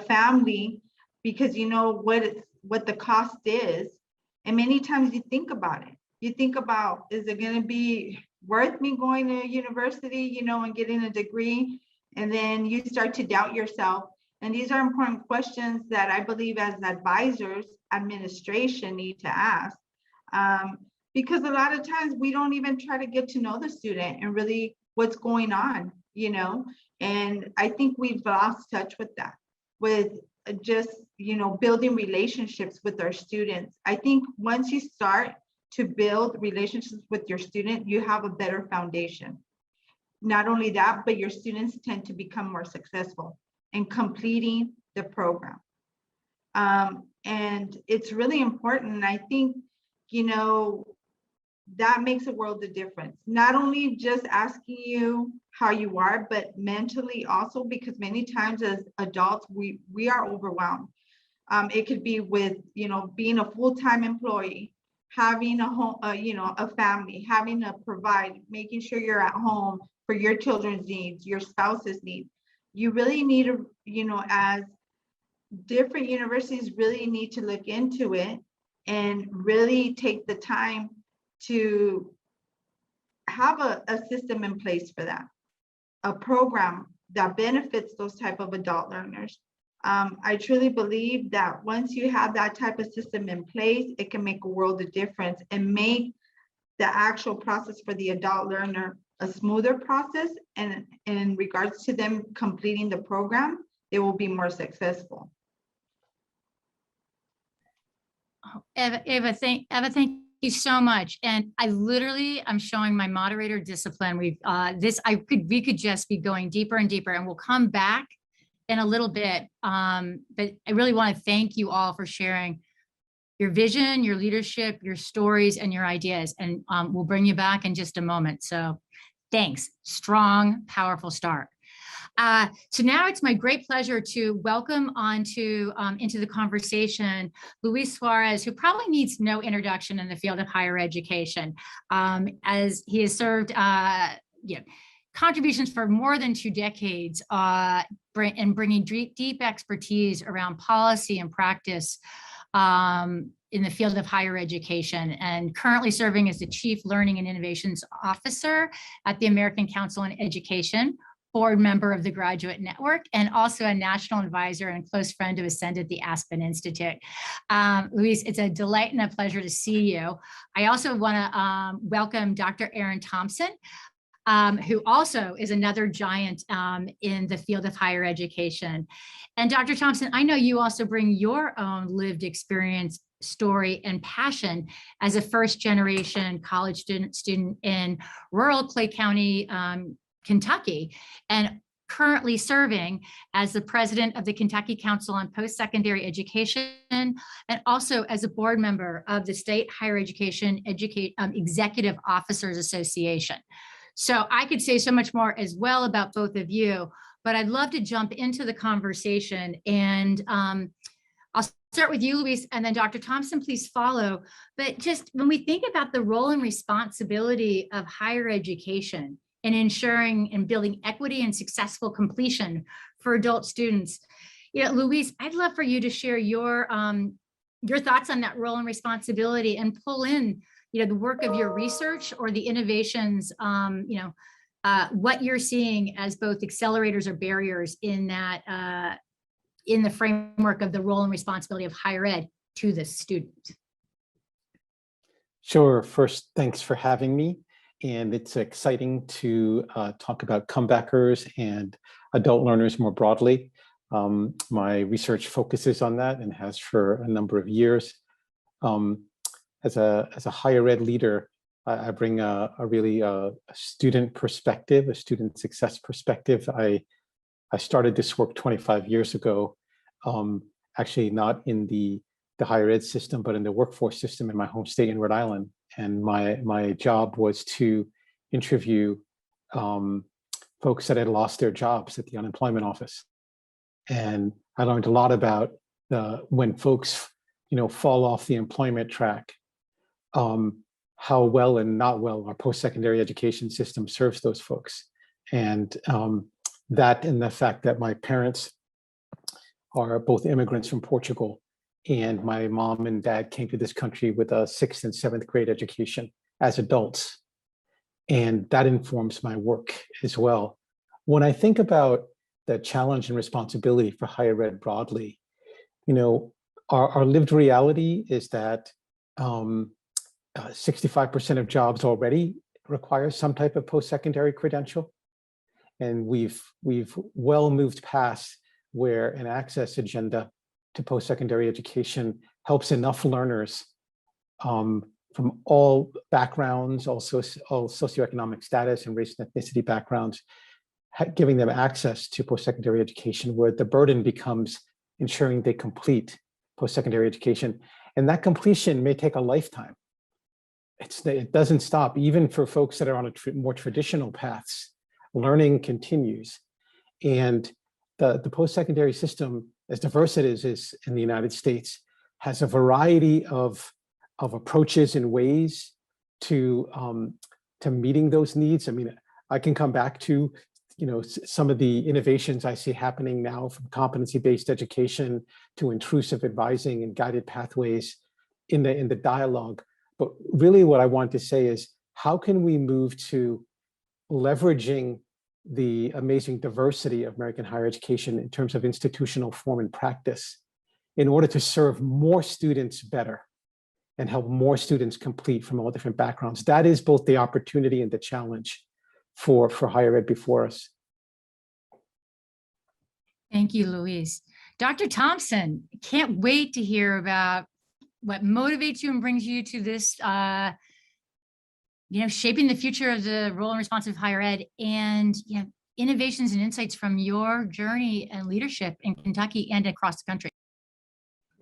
family, because you know what the cost is, and many times you think about it. You think about, is it going to be worth me going to university, and getting a degree? And then you start to doubt yourself. And these are important questions that I believe as advisors, administration need to ask. Because a lot of times we don't even try to get to know the student and really what's going on, and I think we've lost touch with that, with just, building relationships with our students. I think once you start to build relationships with your student, you have a better foundation. Not only that, but your students tend to become more successful in completing the program. And it's really important. I think, that makes a world of difference. Not only just asking you how you are, but mentally also, because many times as adults, we are overwhelmed. It could be with, being a full-time employee, having a home, a family, having to provide, making sure you're at home for your children's needs, your spouse's needs. You really need to, as different universities really need to look into it and really take the time to have a system in place for that, a program that benefits those type of adult learners. I truly believe that once you have that type of system in place, it can make a world of difference and make the actual process for the adult learner a smoother process. And in regards to them completing the program, they will be more successful. Eva, thank you so much. And I'm showing my moderator discipline. We could just be going deeper and deeper, and we'll come back in a little bit. But I really want to thank you all for sharing your vision, your leadership, your stories, and your ideas. And we'll bring you back in just a moment. So thanks. Strong, powerful start. So now it's my great pleasure to welcome into the conversation Luis Suarez, who probably needs no introduction in the field of higher education, as he has served contributions for more than 2 decades in bringing deep expertise around policy and practice in the field of higher education, and currently serving as the Chief Learning and Innovations Officer at the American Council on Education, board member of the Graduate Network, and also a national advisor and close friend who ascended the Aspen Institute. Luis, it's a delight and a pleasure to see you. I also want to welcome Dr. Erin Thompson. who also is another giant in the field of higher education. And Dr. Thompson, I know you also bring your own lived experience, story, and passion as a first-generation college student in rural Clay County, Kentucky, and currently serving as the president of the Kentucky Council on Post-Secondary Education, and also as a board member of the State Higher Education Executive Officers Association. So I could say so much more as well about both of you, but I'd love to jump into the conversation. And I'll start with you, Luis, and then Dr. Thompson, please follow. But just when we think about the role and responsibility of higher education in ensuring and building equity and successful completion for adult students, Luis, I'd love for you to share your thoughts on that role and responsibility, and pull in the work of your research or the innovations, what you're seeing as both accelerators or barriers in that, in the framework of the role and responsibility of higher ed to the student. Sure. First, thanks for having me. And it's exciting to talk about comebackers and adult learners more broadly. My research focuses on that and has for a number of years. As a higher ed leader, I bring a really student perspective, a student success perspective. I started this work 25 years ago, actually not in the higher ed system, but in the workforce system in my home state in Rhode Island. And my job was to interview folks that had lost their jobs at the unemployment office. And I learned a lot about when folks, fall off the employment track, how well and not well our post-secondary education system serves those folks. And that, and the fact that my parents are both immigrants from Portugal, and my mom and dad came to this country with a 6th and 7th grade education as adults. And that informs my work as well. When I think about the challenge and responsibility for higher ed broadly, our lived reality is that 65% of jobs already require some type of post-secondary credential. And we've well moved past where an access agenda to post-secondary education helps enough learners from all backgrounds, all socioeconomic status and race and ethnicity backgrounds, giving them access to post-secondary education, where the burden becomes ensuring they complete post-secondary education. And that completion may take a lifetime. It doesn't stop. Even for folks that are on more traditional paths, learning continues. And the post-secondary system, as diverse it is in the United States, has a variety of approaches and ways to meeting those needs. I mean, I can come back to some of the innovations I see happening now, from competency-based education to intrusive advising and guided pathways in the dialogue. But really what I want to say is, how can we move to leveraging the amazing diversity of American higher education in terms of institutional form and practice in order to serve more students better and help more students complete from all different backgrounds? That is both the opportunity and the challenge for higher ed before us. Thank you, Luis. Dr. Thompson, can't wait to hear about what motivates you and brings you to this, shaping the future of the role and responsibility of higher ed, and innovations and insights from your journey and leadership in Kentucky and across the country.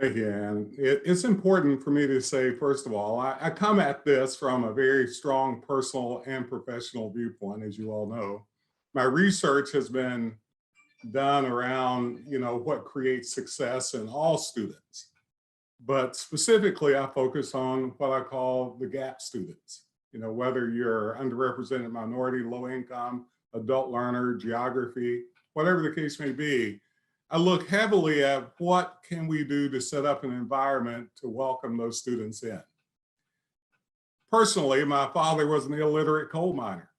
Thank you, Ann. It's important for me to say, first of all, I come at this from a very strong personal and professional viewpoint, as you all know. My research has been done around, what creates success in all students. But specifically, I focus on what I call the gap students. Whether you're underrepresented minority, low income, adult learner, geography, whatever the case may be, I look heavily at what can we do to set up an environment to welcome those students in. Personally, my father was an illiterate coal miner.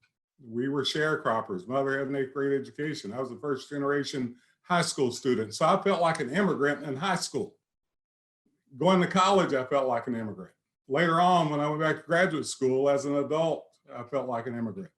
We were sharecroppers. Mother had an 8th grade education. I was a first generation high school student. So I felt like an immigrant in high school. Going to college, I felt like an immigrant. Later on, when I went back to graduate school as an adult, I felt like an immigrant.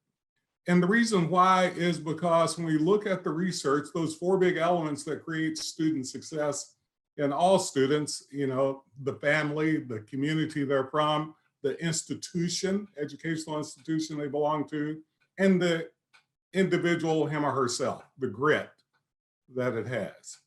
And the reason why is because when we look at the research, those 4 big elements that create student success in all students, the family, the community they're from, the institution, educational institution they belong to, and the individual, him or herself, the grit that it has.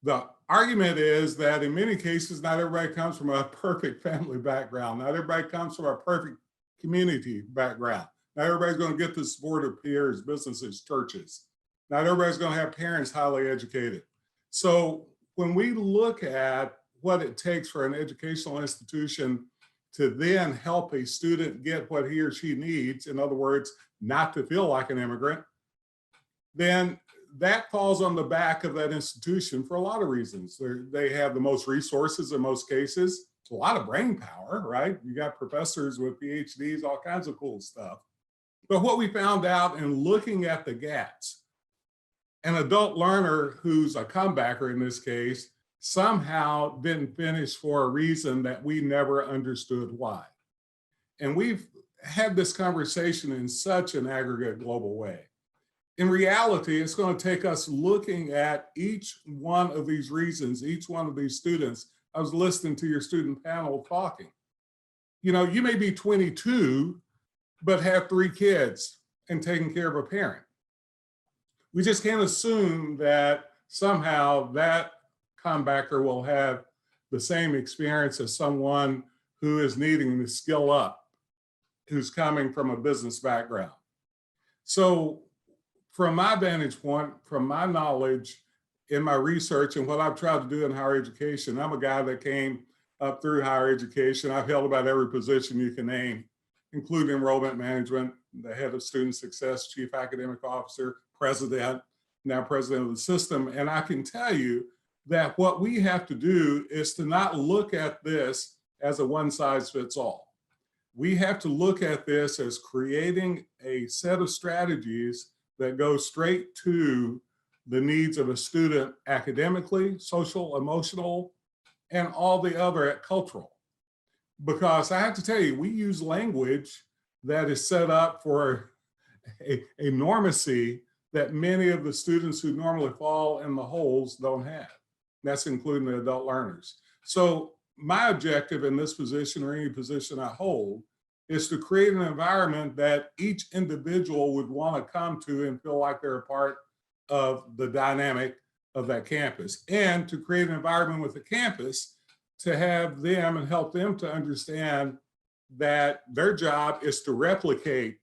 The argument is that in many cases, not everybody comes from a perfect family background. Not everybody comes from a perfect community background. Not everybody's going to get the support of peers, businesses, churches. Not everybody's going to have parents highly educated. So when we look at what it takes for an educational institution to then help a student get what he or she needs, in other words, not to feel like an immigrant, then that falls on the back of that institution for a lot of reasons. They have the most resources in most cases. It's a lot of brain power, right? You got professors with PhDs, all kinds of cool stuff. But what we found out in looking at the gaps, an adult learner who's a comebacker in this case somehow didn't finish for a reason that we never understood why. And we've had this conversation in such an aggregate global way. In reality, it's going to take us looking at each one of these reasons, each one of these students. I was listening to your student panel talking. You may be 22, but have 3 kids and taking care of a parent. We just can't assume that somehow that comebacker will have the same experience as someone who is needing to skill up, who's coming from a business background. So from my vantage point, from my knowledge in my research and what I've tried to do in higher education, I'm a guy that came up through higher education. I've held about every position you can name, including enrollment management, the head of student success, chief academic officer, president, now president of the system. And I can tell you that what we have to do is to not look at this as a one size fits all. We have to look at this as creating a set of strategies that go straight to the needs of a student academically, social, emotional, and all the other cultural. Because I have to tell you, we use language that is set up for a normacy that many of the students who normally fall in the holes don't have. That's including the adult learners. So my objective in this position or any position I hold is to create an environment that each individual would want to come to and feel like they're a part of the dynamic of that campus, and to create an environment with the campus to have them and help them to understand that their job is to replicate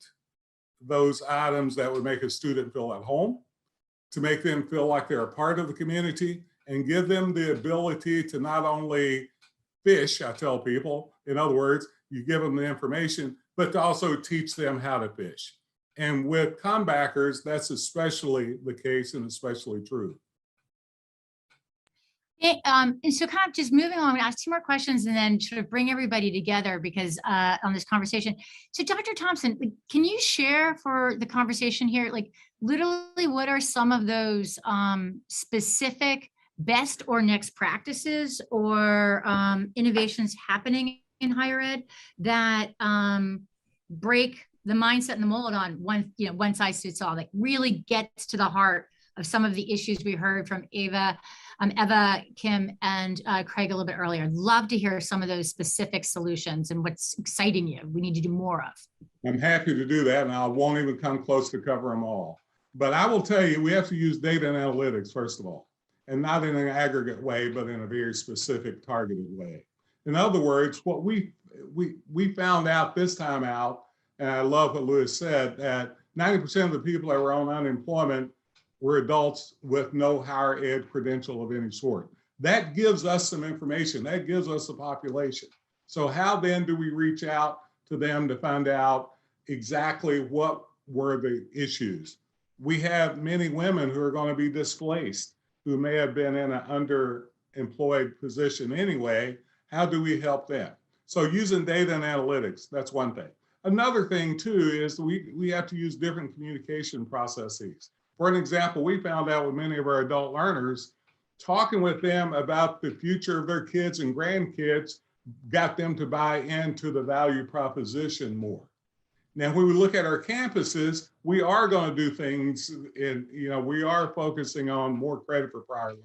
those items that would make a student feel at home, to make them feel like they're a part of the community, and give them the ability to not only fish, I tell people, in other words, you give them the information, but to also teach them how to fish. And with comebackers, that's especially the case and especially true. And so kind of just moving on, I'm gonna ask 2 more questions and then sort of bring everybody together because on this conversation. So Dr. Thompson, can you share for the conversation here, like literally what are some of those specific best or next practices or innovations happening in higher ed that break the mindset and the mold on one size fits all, like really gets to the heart of some of the issues we heard from Eva, Kim, and Craig a little bit earlier. I'd love to hear some of those specific solutions and what's exciting you. We need to do more of. I'm happy to do that, and I won't even come close to cover them all. But I will tell you, we have to use data and analytics, first of all, and not in an aggregate way, but in a very specific, targeted way. In other words, what we found out this time out, and I love what Lewis said, that 90% of the people that were on unemployment were adults with no higher ed credential of any sort. That gives us some information. That gives us a population. So how then do we reach out to them to find out exactly what were the issues? We have many women who are going to be displaced, who may have been in an underemployed position anyway. How do we help them? So using data and analytics, that's one thing. Another thing too is we have to use different communication processes. For an example, we found out with many of our adult learners, talking with them about the future of their kids and grandkids got them to buy into the value proposition more. Now, when we look at our campuses, we are going to do things in, we are focusing on more credit for prior learning.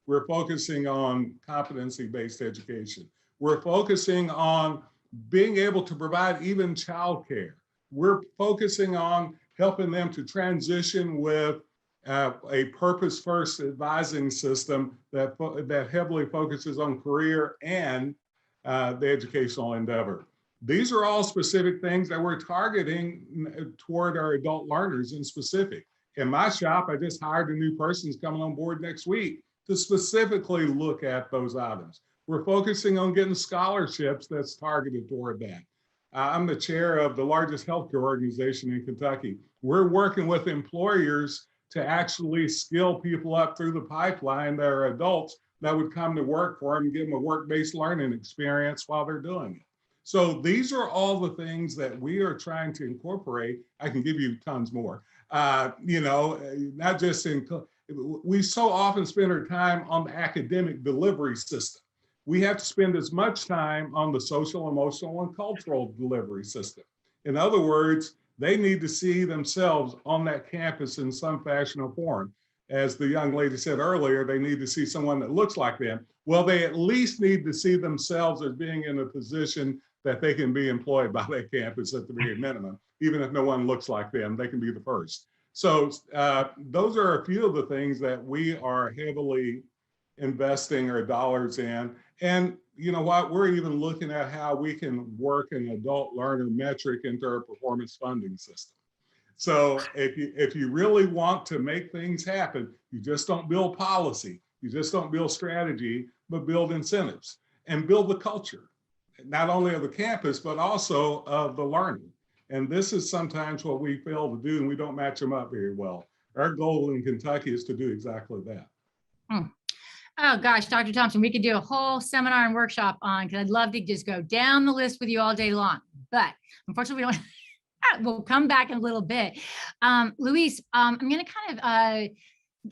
We're focusing on competency-based education. We're focusing on being able to provide even childcare. We're focusing on helping them to transition with a purpose-first advising system that heavily focuses on career and the educational endeavor. These are all specific things that we're targeting toward our adult learners in specific. In my shop, I just hired a new person who's coming on board next week to specifically look at those items. We're focusing on getting scholarships that's targeted toward that. I'm the chair of the largest healthcare organization in Kentucky. We're working with employers to actually skill people up through the pipeline that are adults that would come to work for them and give them a work-based learning experience while they're doing it. So these are all the things that we are trying to incorporate. I can give you tons more. Not just in, we so often spend our time on the academic delivery system. We have to spend as much time on the social, emotional, and cultural delivery system. In other words, they need to see themselves on that campus in some fashion or form. As the young lady said earlier, they need to see someone that looks like them. Well, they at least need to see themselves as being in a position that they can be employed by that campus at the very minimum. Even if no one looks like them, they can be the first. So those are a few of the things that we are heavily investing our dollars in. And you know what, we're even looking at how we can work an adult learner metric into our performance funding system. So if you really want to make things happen, you just don't build policy, you just don't build strategy, but build incentives and build the culture, not only of the campus, but also of the learning. And this is sometimes what we fail to do, and we don't match them up very well. Our goal in Kentucky is to do exactly that. Oh gosh, Dr. Thompson, we could do a whole seminar and workshop on, because I'd love to just go down the list with you all day long. But unfortunately, we don't. We'll come back in a little bit. Luis, I'm going to kind of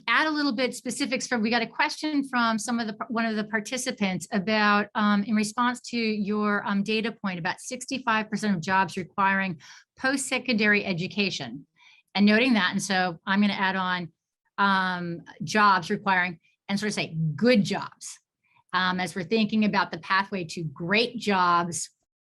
add a little bit specifics we got a question from one of the participants about, in response to your data point about 65% of jobs requiring post-secondary education, and noting that. And so I'm going to add on jobs requiring, and sort of say good jobs, as we're thinking about the pathway to great jobs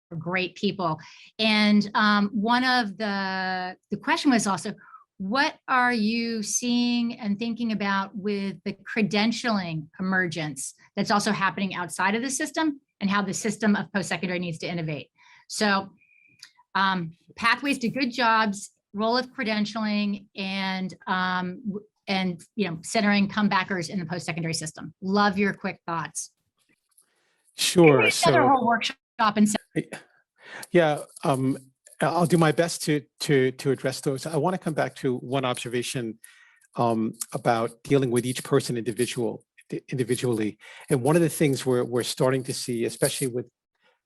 for great people. And one of the question was also, what are you seeing and thinking about with the credentialing emergence that's also happening outside of the system, and how the system of post-secondary needs to innovate? So pathways to good jobs, role of credentialing, and centering comebackers in the post-secondary system. Love your quick thoughts. Sure. Another whole workshop and yeah, I'll do my best to address those. I want to come back to one observation about dealing with each person individually. And one of the things we're starting to see, especially with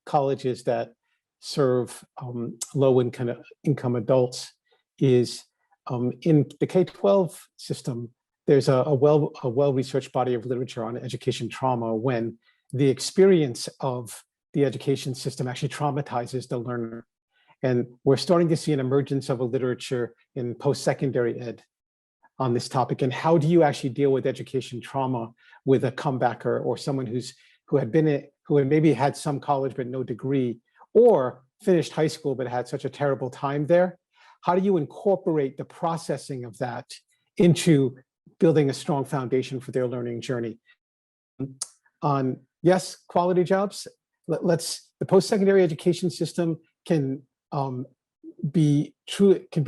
colleges that serve low income adults, is in the K-12 system, there's a well-researched body of literature on education trauma, when the experience of the education system actually traumatizes the learner. And we're starting to see an emergence of a literature in post-secondary ed on this topic. And how do you actually deal with education trauma with a comebacker, or someone who had maybe had some college but no degree, or finished high school but had such a terrible time there? How do you incorporate the processing of that into building a strong foundation for their learning journey? On yes, quality jobs. The post-secondary education system can be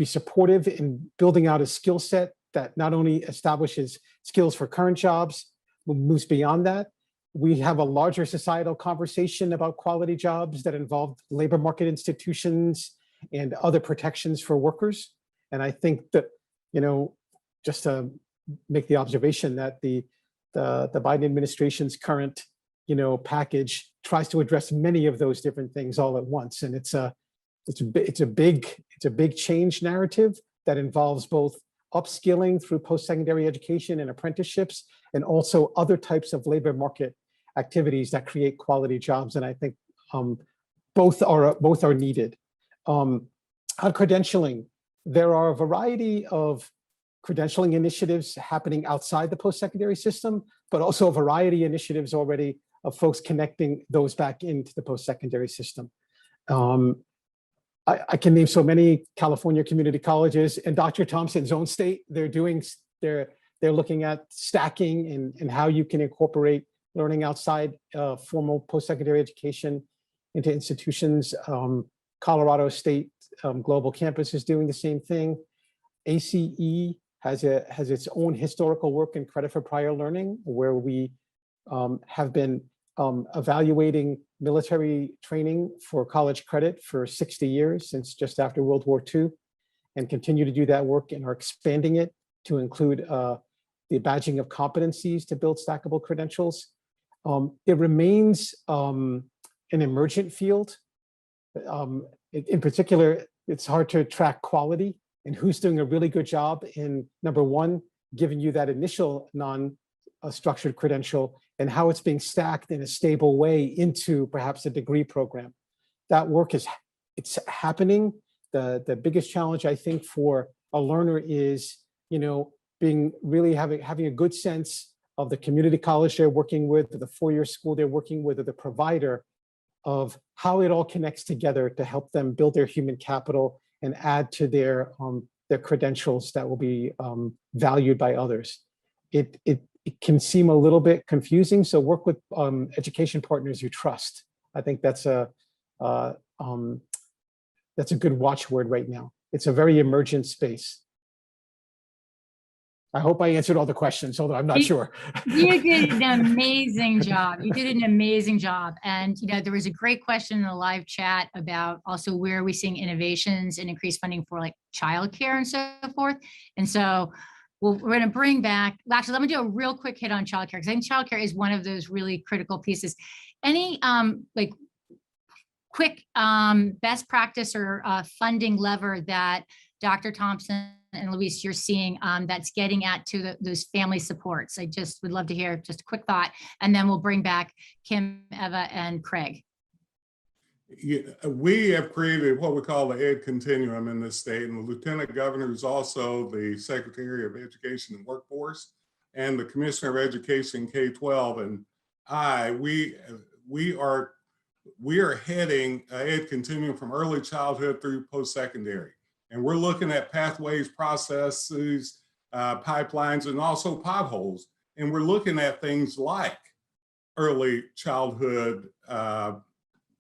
supportive in building out a skill set that not only establishes skills for current jobs, but moves beyond that. We have a larger societal conversation about quality jobs that involve labor market institutions and other protections for workers. And I think that, just to make the observation that the Biden administration's current, package tries to address many of those different things all at once. And it's a big change narrative that involves both upskilling through post-secondary education and apprenticeships, and also other types of labor market activities that create quality jobs. And I think both are needed. On credentialing, there are a variety of credentialing initiatives happening outside the post-secondary system, but also a variety of initiatives already of folks connecting those back into the post-secondary system. I can name so many California community colleges, and Dr. Thompson's own state, they're looking at stacking and how you can incorporate learning outside formal post-secondary education into institutions. Colorado State Global Campus is doing the same thing. ACE has its own historical work in credit for prior learning, where we have been evaluating military training for college credit for 60 years, since just after World War II, and continue to do that work and are expanding it to include the badging of competencies to build stackable credentials. It remains an emergent field. In particular, it's hard to track quality and who's doing a really good job in, number one, giving you that initial non-structured credential, and how it's being stacked in a stable way into perhaps a degree program. That work it's happening. The biggest challenge, I think, for a learner is, having a good sense of the community college they're working with, or the four-year school they're working with, or the provider, of how it all connects together to help them build their human capital and add to their credentials that will be valued by others. It can seem a little bit confusing, so work with education partners you trust. I think that's a good watchword right now. It's a very emergent space. I hope I answered all the questions, although I'm not sure. You did an amazing job. You did an amazing job. And, there was a great question in the live chat about also where are we seeing innovations and increased funding for like childcare and so forth. And so we're going to bring back, actually, let me do a real quick hit on childcare, because I think childcare is one of those really critical pieces. Any quick best practice or funding lever that Dr. Thompson and Luis, you're seeing that's getting at to those family supports? I just would love to hear just a quick thought, and then we'll bring back Kim, Eva, and Craig. Yeah, we have created what we call the Ed Continuum in this state, and the Lieutenant Governor is also the Secretary of Education and Workforce, and the Commissioner of Education K-12, and we are heading Ed Continuum from early childhood through post-secondary. And we're looking at pathways, processes, pipelines, and also potholes. And we're looking at things like early childhood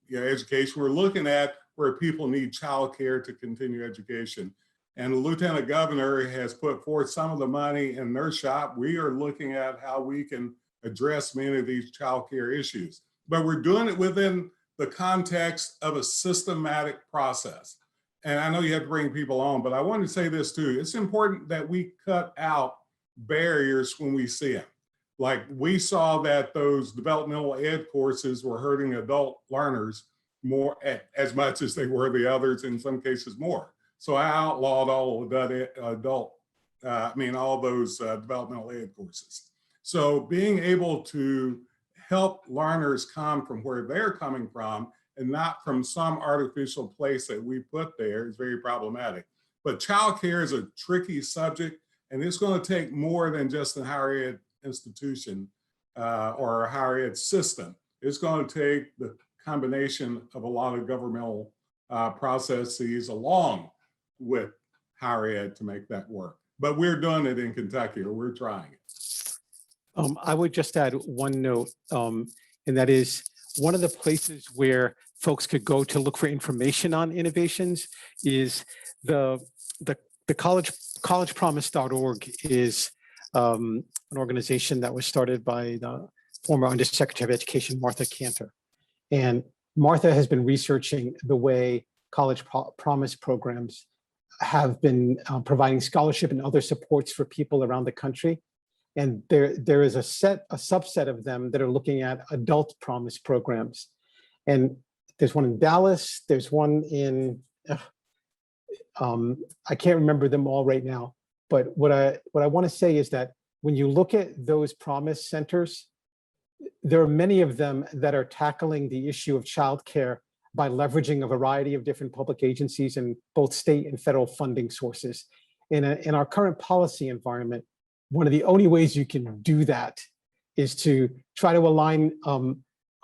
education. We're looking at where people need childcare to continue education. And the Lieutenant Governor has put forth some of the money in their shop. We are looking at how we can address many of these childcare issues. But we're doing it within the context of a systematic process. And I know you have to bring people on, but I want to say this too. It's important that we cut out barriers when we see them. Like we saw that those developmental ed courses were hurting adult learners more as much as they were the others, in some cases more. So I outlawed all of that all those developmental ed courses. So being able to help learners come from where they're coming from and not from some artificial place that we put there is very problematic. But childcare is a tricky subject, and it's going to take more than just a higher ed institution or a higher ed system. It's going to take the combination of a lot of governmental processes along with higher ed to make that work. But we're doing it in Kentucky, or we're trying it. I would just add one note, and that is one of the places where folks could go to look for information on innovations is the collegepromise.org is an organization that was started by the former Undersecretary of Education, Martha Cantor. And Martha has been researching the way college promise programs have been providing scholarship and other supports for people around the country. And there is a subset of them that are looking at adult promise programs. And there's one in Dallas, there's one in, I can't remember them all right now. But what I want to say is that when you look at those promise centers, there are many of them that are tackling the issue of childcare by leveraging a variety of different public agencies and both state and federal funding sources. In our current policy environment, one of the only ways you can do that is to try to align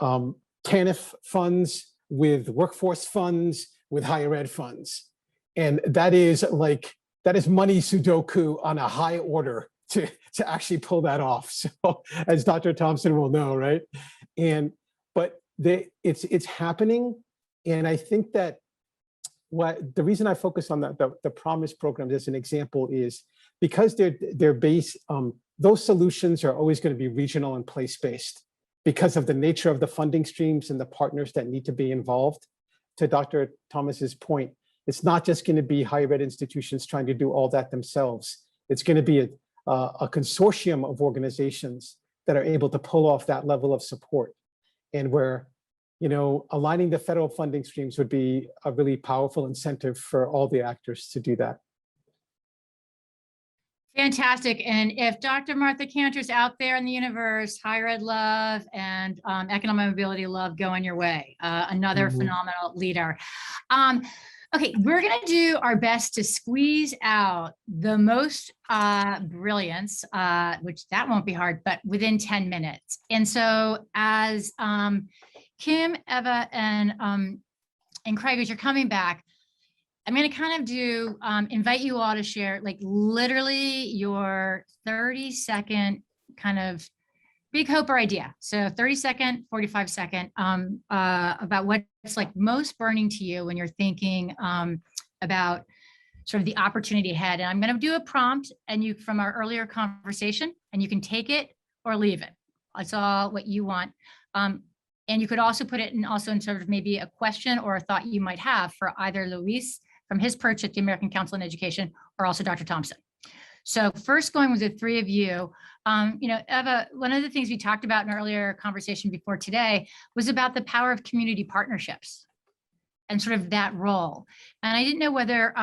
TANF funds with workforce funds with higher ed funds. And that is money Sudoku on a high order to actually pull that off. So as Dr. Thompson will know, right? But it's happening. And I think that the reason I focus on the Promise programs as an example is because they're based, those solutions are always going to be regional and place-based because of the nature of the funding streams and the partners that need to be involved. To Dr. Thomas's point, it's not just going to be higher ed institutions trying to do all that themselves. It's going to be a consortium of organizations that are able to pull off that level of support, and where, you know, aligning the federal funding streams would be a really powerful incentive for all the actors to do that. Fantastic. And if Dr. Martha Cantor's out there in the universe, higher ed love and economic mobility love going your way. Another phenomenal leader. Okay, we're going to do our best to squeeze out the most brilliance, which that won't be hard, but within 10 minutes. And so as Kim, Eva, and Craig, as you're coming back, I'm going to kind of do, invite you all to share like literally your 30-second kind of big hope or idea. So 30-second, 45-second about what's like most burning to you when you're thinking about sort of the opportunity ahead. And I'm going to do a prompt and you from our earlier conversation, and you can take it or leave it. It's all what you want. And you could also put it in also in sort of maybe a question or a thought you might have for either Luis from his perch at the American Council on Education, or also Dr. Thompson. So first going with the three of you, you know, Eva, one of the things we talked about in an earlier conversation before today was about the power of community partnerships and sort of that role. And I didn't know whether,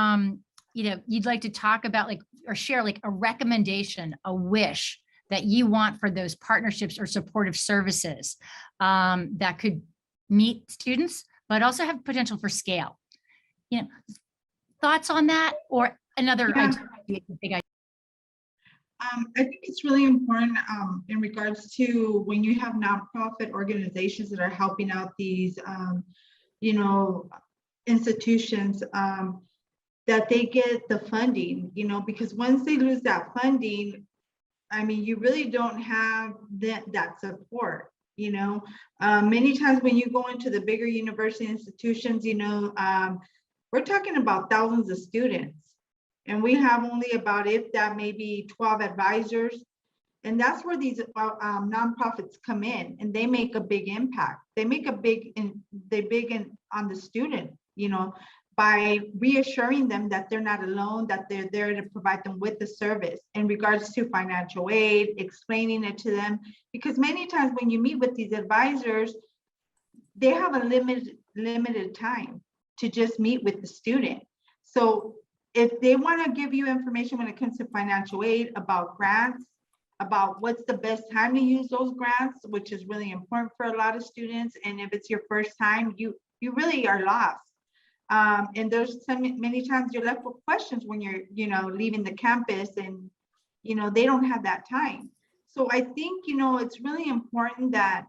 you know, you'd like to talk about like, or share like a recommendation, a wish that you want for those partnerships or supportive services that could meet students, but also have potential for scale. You know, thoughts on that or another idea, big idea? I think it's really important in regards to when you have nonprofit organizations that are helping out these, you know, institutions, that they get the funding, you know, because once they lose that funding, I mean, you really don't have that support, you know. Many times when you go into the bigger university institutions, you know, we're talking about thousands of students, and we have only about, if that, maybe 12 advisors. And that's where these nonprofits come in, and they make a big impact. They make a big on the student, you know, by reassuring them that they're not alone, that they're there to provide them with the service in regards to financial aid, explaining it to them. Because many times when you meet with these advisors, they have a limited time to just meet with the student. So if they want to give you information when it comes to financial aid, about grants, about what's the best time to use those grants, which is really important for a lot of students. And if it's your first time, you really are lost. And there's many times you're left with questions when you're, you know, leaving the campus, and, you know, they don't have that time. So I think, you know, it's really important that,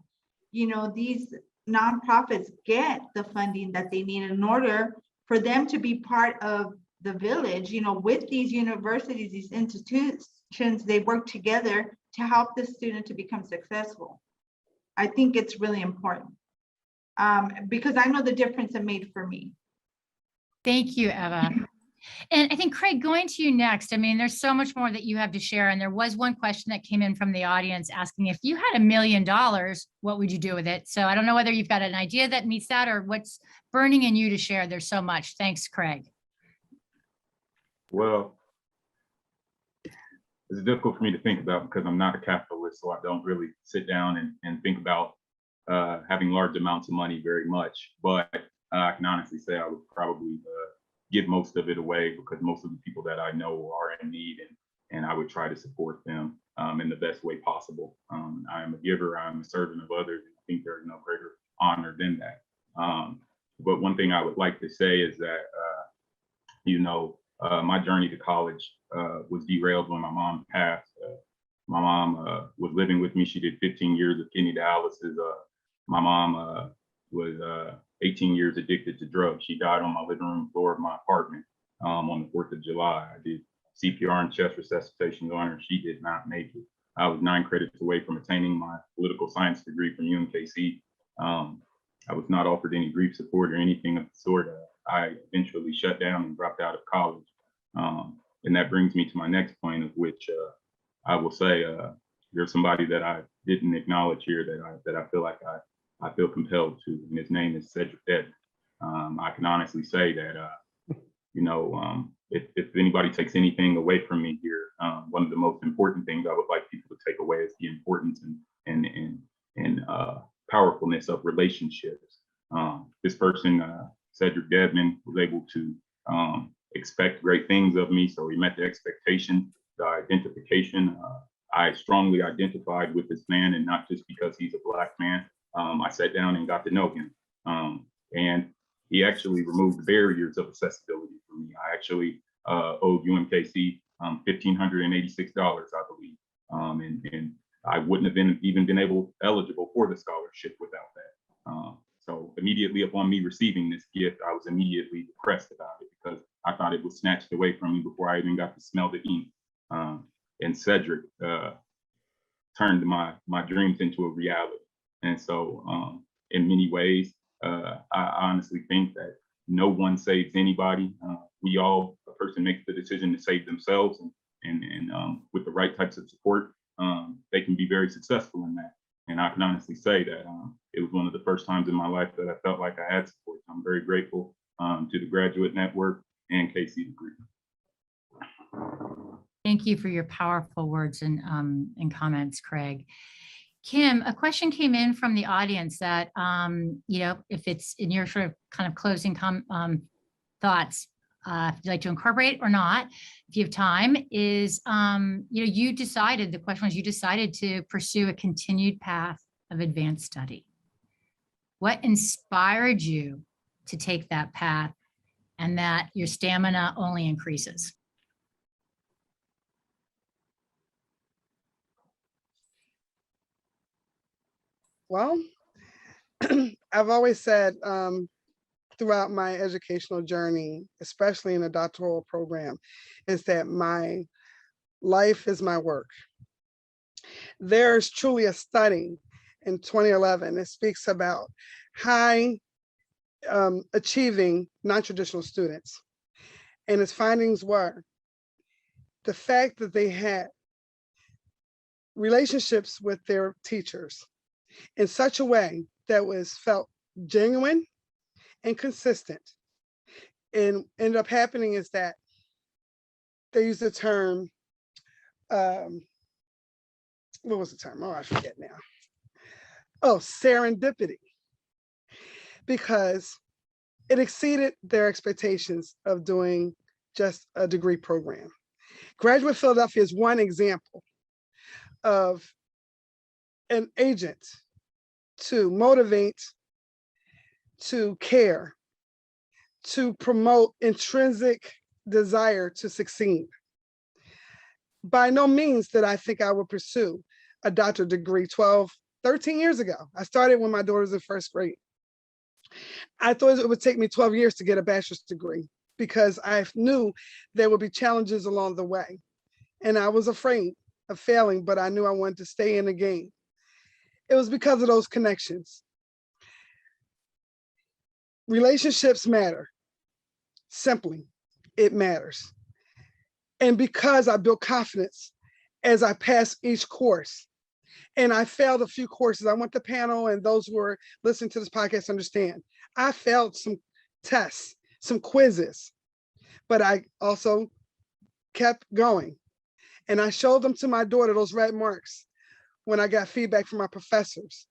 you know, these nonprofits get the funding that they need in order for them to be part of the village, you know, with these universities, these institutions. They work together to help the student to become successful. I think it's really important because I know the difference it made for me. Thank you, Eva. And I think, Craig, going to you next, I mean, there's so much more that you have to share. And there was one question that came in from the audience asking, if you had $1 million, what would you do with it? So I don't know whether you've got an idea that meets that or what's burning in you to share. There's so much. Thanks, Craig. Well, it's difficult for me to think about because I'm not a capitalist, so I don't really sit down and think about having large amounts of money very much. But I can honestly say I would probably give most of it away because most of the people that I know are in need, and I would try to support them in the best way possible. I am a giver, I'm a servant of others, and I think there's no greater honor than that. But one thing I would like to say is that, my journey to college was derailed when my mom passed. My mom was living with me. She did 15 years of kidney dialysis. My mom was 18 years addicted to drugs. She died on my living room floor of my apartment on the 4th of July. I did CPR and chest resuscitation on her. She did not make it. I was 9 credits away from attaining my political science degree from UMKC. I was not offered any grief support or anything of the sort. I eventually shut down and dropped out of college. And that brings me to my next point, of which I will say there's somebody that I didn't acknowledge here that I feel like I feel compelled to, and his name is Cedric Dedman. I can honestly say that if anybody takes anything away from me here, one of the most important things I would like people to take away is the importance and powerfulness of relationships. This person, Cedric Dedman, was able to expect great things of me, so he met the expectation, the identification. I strongly identified with this man, and not just because he's a Black man. I sat down and got to know him, and he actually removed the barriers of accessibility for me. I actually owed UMKC $1,586, I believe, and I wouldn't have been eligible for the scholarship without that. So immediately upon me receiving this gift, I was immediately depressed about it because I thought it was snatched away from me before I even got to smell the ink. And Cedric turned my dreams into a reality. And so in many ways, I honestly think that no one saves anybody. A person makes the decision to save themselves, and with the right types of support, they can be very successful in that. And I can honestly say that it was one of the first times in my life that I felt like I had support. I'm very grateful to the Graduate Network and KC Degree. Thank you for your powerful words and comments, Craig. Kim, a question came in from the audience that, if it's in your sort of kind of closing thoughts, if you'd like to incorporate or not, if you have time, is, you decided to pursue a continued path of advanced study. What inspired you to take that path, and that your stamina only increases? Well, I've always said throughout my educational journey, especially in a doctoral program, is that my life is my work. There's truly a study in 2011 that speaks about high achieving non-traditional students. And its findings were the fact that they had relationships with their teachers in such a way that was felt genuine and consistent. And ended up happening is that they use the term, what was the term? Oh, I forget now. Oh, serendipity. Because it exceeded their expectations of doing just a degree program. Graduate Philadelphia is one example of an agent to motivate, to care, to promote intrinsic desire to succeed. By no means did I think I would pursue a doctorate degree 13 years ago. I started when my daughter was in first grade. I thought it would take me 12 years to get a bachelor's degree because I knew there would be challenges along the way. And I was afraid of failing, but I knew I wanted to stay in the game. It was because of those connections. Relationships matter. Simply, it matters. And because I built confidence as I passed each course, and I failed a few courses. I want the panel and those who are listening to this podcast understand. I failed some tests, some quizzes, but I also kept going. And I showed them to my daughter, those red marks, when I got feedback from my professors.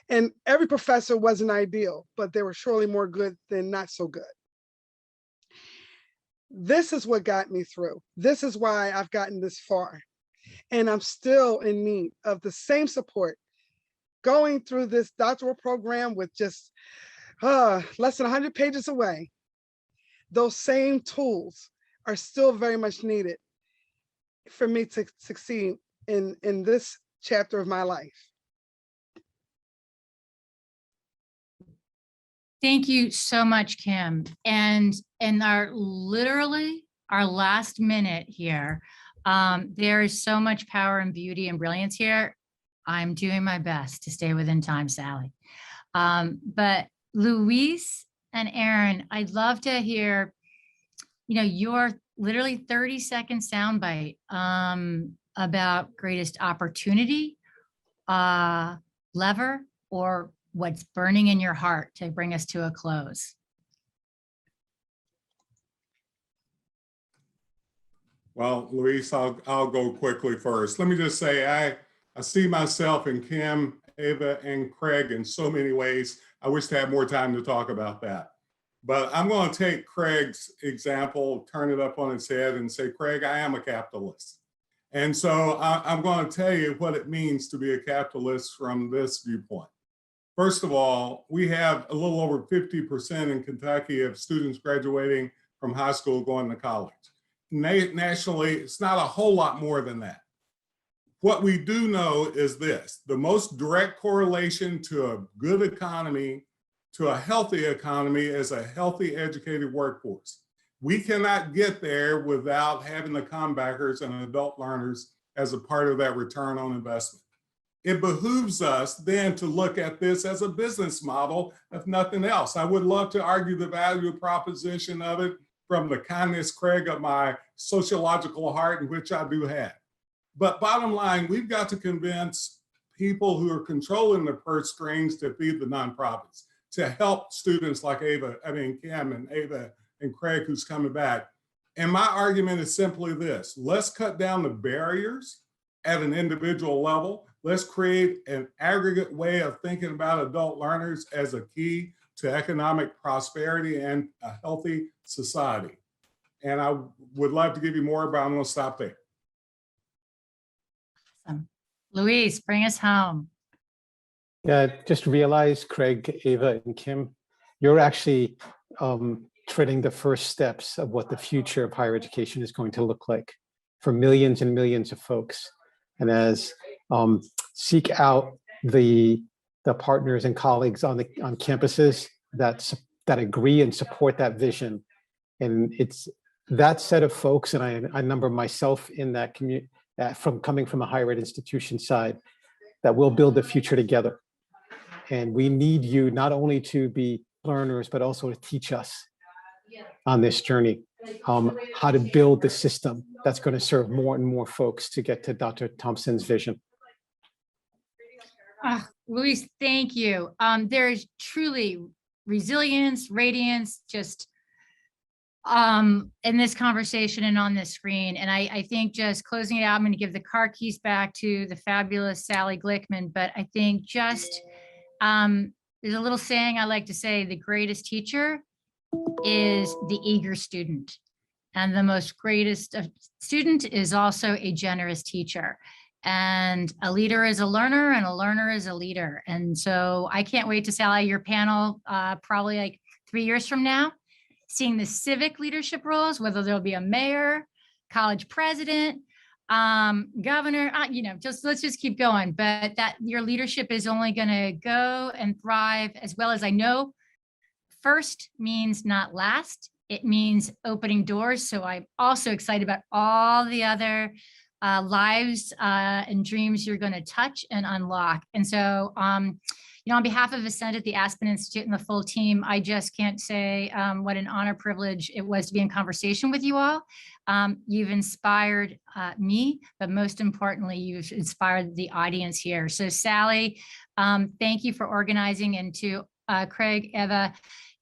And every professor wasn't ideal, but they were surely more good than not so good. This is what got me through. This is why I've gotten this far. And I'm still in need of the same support going through this doctoral program with just less than 100 pages away. Those same tools are still very much needed for me to succeed in this chapter of my life. Thank you so much, Kim. And in literally our last minute here, there is so much power and beauty and brilliance here. I'm doing my best to stay within time, Sally. But Luis and Aaron, I'd love to hear, your literally 30-second soundbite about greatest opportunity, lever, or what's burning in your heart to bring us to a close. Well, Luis, I'll go quickly first. Let me just say, I see myself in Kim, Ava, and Craig in so many ways. I wish to have more time to talk about that. But I'm going to take Craig's example, turn it up on its head and say, Craig, I am a capitalist. And so I'm going to tell you what it means to be a capitalist from this viewpoint. First of all, we have a little over 50% in Kentucky of students graduating from high school going to college. Nationally, it's not a whole lot more than that. What we do know is this: the most direct correlation to a good economy, to a healthy economy, is a healthy, educated workforce. We cannot get there without having the comebackers and adult learners as a part of that return on investment. It behooves us then to look at this as a business model, if nothing else. I would love to argue the value proposition of it from the kindness, Craig, of my sociological heart, in which I do have. But bottom line, we've got to convince people who are controlling the purse strings to feed the nonprofits, to help students like Kim and Ava and Craig, who's coming back. And my argument is simply this: let's cut down the barriers at an individual level. Let's create an aggregate way of thinking about adult learners as a key to economic prosperity and a healthy society. And I would love to give you more, but I'm going to stop there. Awesome. Luis, bring us home. Yeah, just realize, Craig, Ava, and Kim, you're actually treading the first steps of what the future of higher education is going to look like for millions and millions of folks. And as seek out the partners and colleagues on campuses that agree and support that vision. And it's that set of folks, and I number myself in that community, coming from a higher ed institution side, that will build the future together. And we need you not only to be learners, but also to teach us on this journey, how to build the system that's going to serve more and more folks to get to Dr. Thompson's vision. Luis, thank you. There's truly resilience, radiance, just in this conversation and on this screen. And I think just closing it out, I'm going to give the car keys back to the fabulous Sally Glickman. But I think just there's a little saying I like to say: the greatest teacher is the eager student, and the most greatest student is also a generous teacher. And a leader is a learner, and a learner is a leader. And so I can't wait to Sally, your panel, probably like 3 years from now, seeing the civic leadership roles, whether there'll be a mayor, college president, governor, let's just keep going. But that your leadership is only going to go and thrive, as well as I know first means not last. It means opening doors. So I'm also excited about all the other lives and dreams you're going to touch and unlock. And so, on behalf of Ascend, the Aspen Institute, and the full team, I just can't say what an honor, privilege it was to be in conversation with you all. You've inspired me, but most importantly, you've inspired the audience here. So Sally, thank you for organizing, and to Craig, Eva,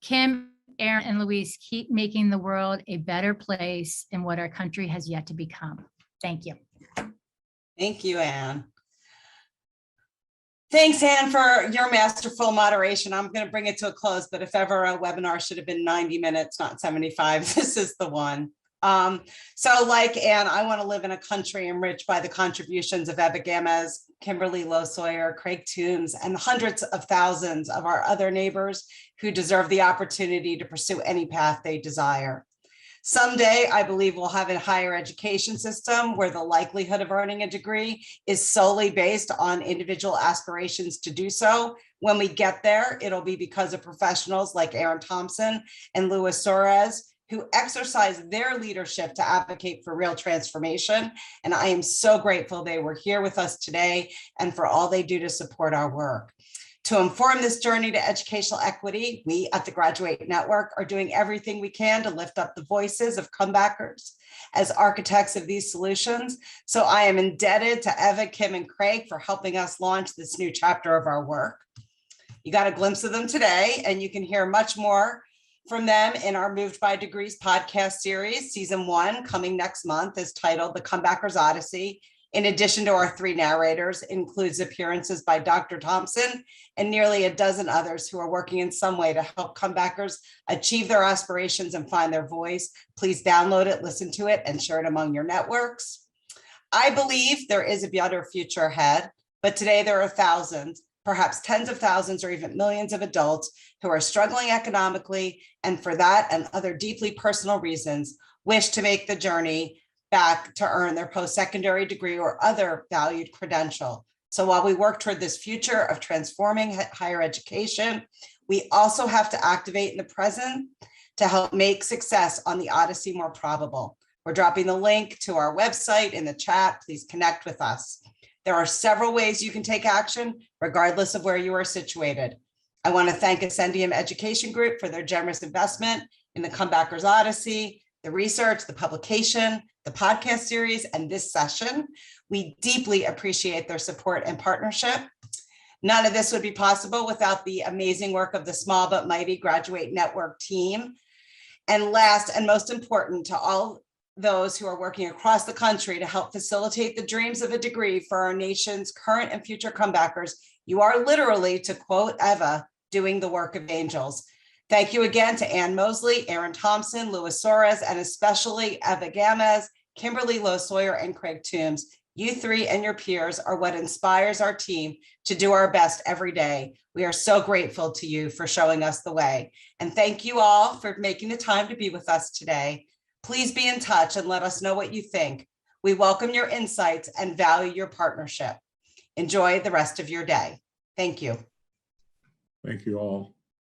Kim, Aaron, and Luis, keep making the world a better place in what our country has yet to become. Thank you. Thank you, Anne. Thanks, Anne, for your masterful moderation. I'm going to bring it to a close, but if ever a webinar should have been 90 minutes, not 75, this is the one. So like Anne, I want to live in a country enriched by the contributions of Eva Gamez, Kimberly Low-Sawyer, Craig Toombs, and hundreds of thousands of our other neighbors who deserve the opportunity to pursue any path they desire. Someday, I believe we'll have a higher education system where the likelihood of earning a degree is solely based on individual aspirations to do so. When we get there, it'll be because of professionals like Aaron Thompson and Luis Suarez, who exercise their leadership to advocate for real transformation. And I am so grateful they were here with us today and for all they do to support our work. To inform this journey to educational equity, we at the Graduate Network are doing everything we can to lift up the voices of comebackers as architects of these solutions. So I am indebted to Eva, Kim, and Craig for helping us launch this new chapter of our work. You got a glimpse of them today, and you can hear much more from them in our Moved by Degrees podcast series. Season 1 coming next month is titled The Comebackers Odyssey. In addition to our 3 narrators, includes appearances by Dr. Thompson and nearly a dozen others who are working in some way to help comebackers achieve their aspirations and find their voice. Please download it, listen to it, and share it among your networks. I believe there is a better future ahead, but today there are thousands, perhaps tens of thousands or even millions of adults who are struggling economically, and for that and other deeply personal reasons, wish to make the journey back to earn their post-secondary degree or other valued credential. So while we work toward this future of transforming higher education, we also have to activate in the present to help make success on the Odyssey more probable. We're dropping the link to our website in the chat. Please connect with us. There are several ways you can take action, regardless of where you are situated. I want to thank Ascendium Education Group for their generous investment in the Comebackers Odyssey, the research, the publication, the podcast series, and this session. We deeply appreciate their support and partnership. None of this would be possible without the amazing work of the small but mighty Graduate Network team. And last and most important, to all those who are working across the country to help facilitate the dreams of a degree for our nation's current and future comebackers, you are literally, to quote Eva, doing the work of angels. Thank you again to Ann Mosley, Aaron Thompson, Luis Suarez, and especially Eva Gamez, Kimberly Low-Sawyer, and Craig Toombs. You 3 and your peers are what inspires our team to do our best every day. We are so grateful to you for showing us the way. And thank you all for making the time to be with us today. Please be in touch and let us know what you think. We welcome your insights and value your partnership. Enjoy the rest of your day. Thank you. Thank you all.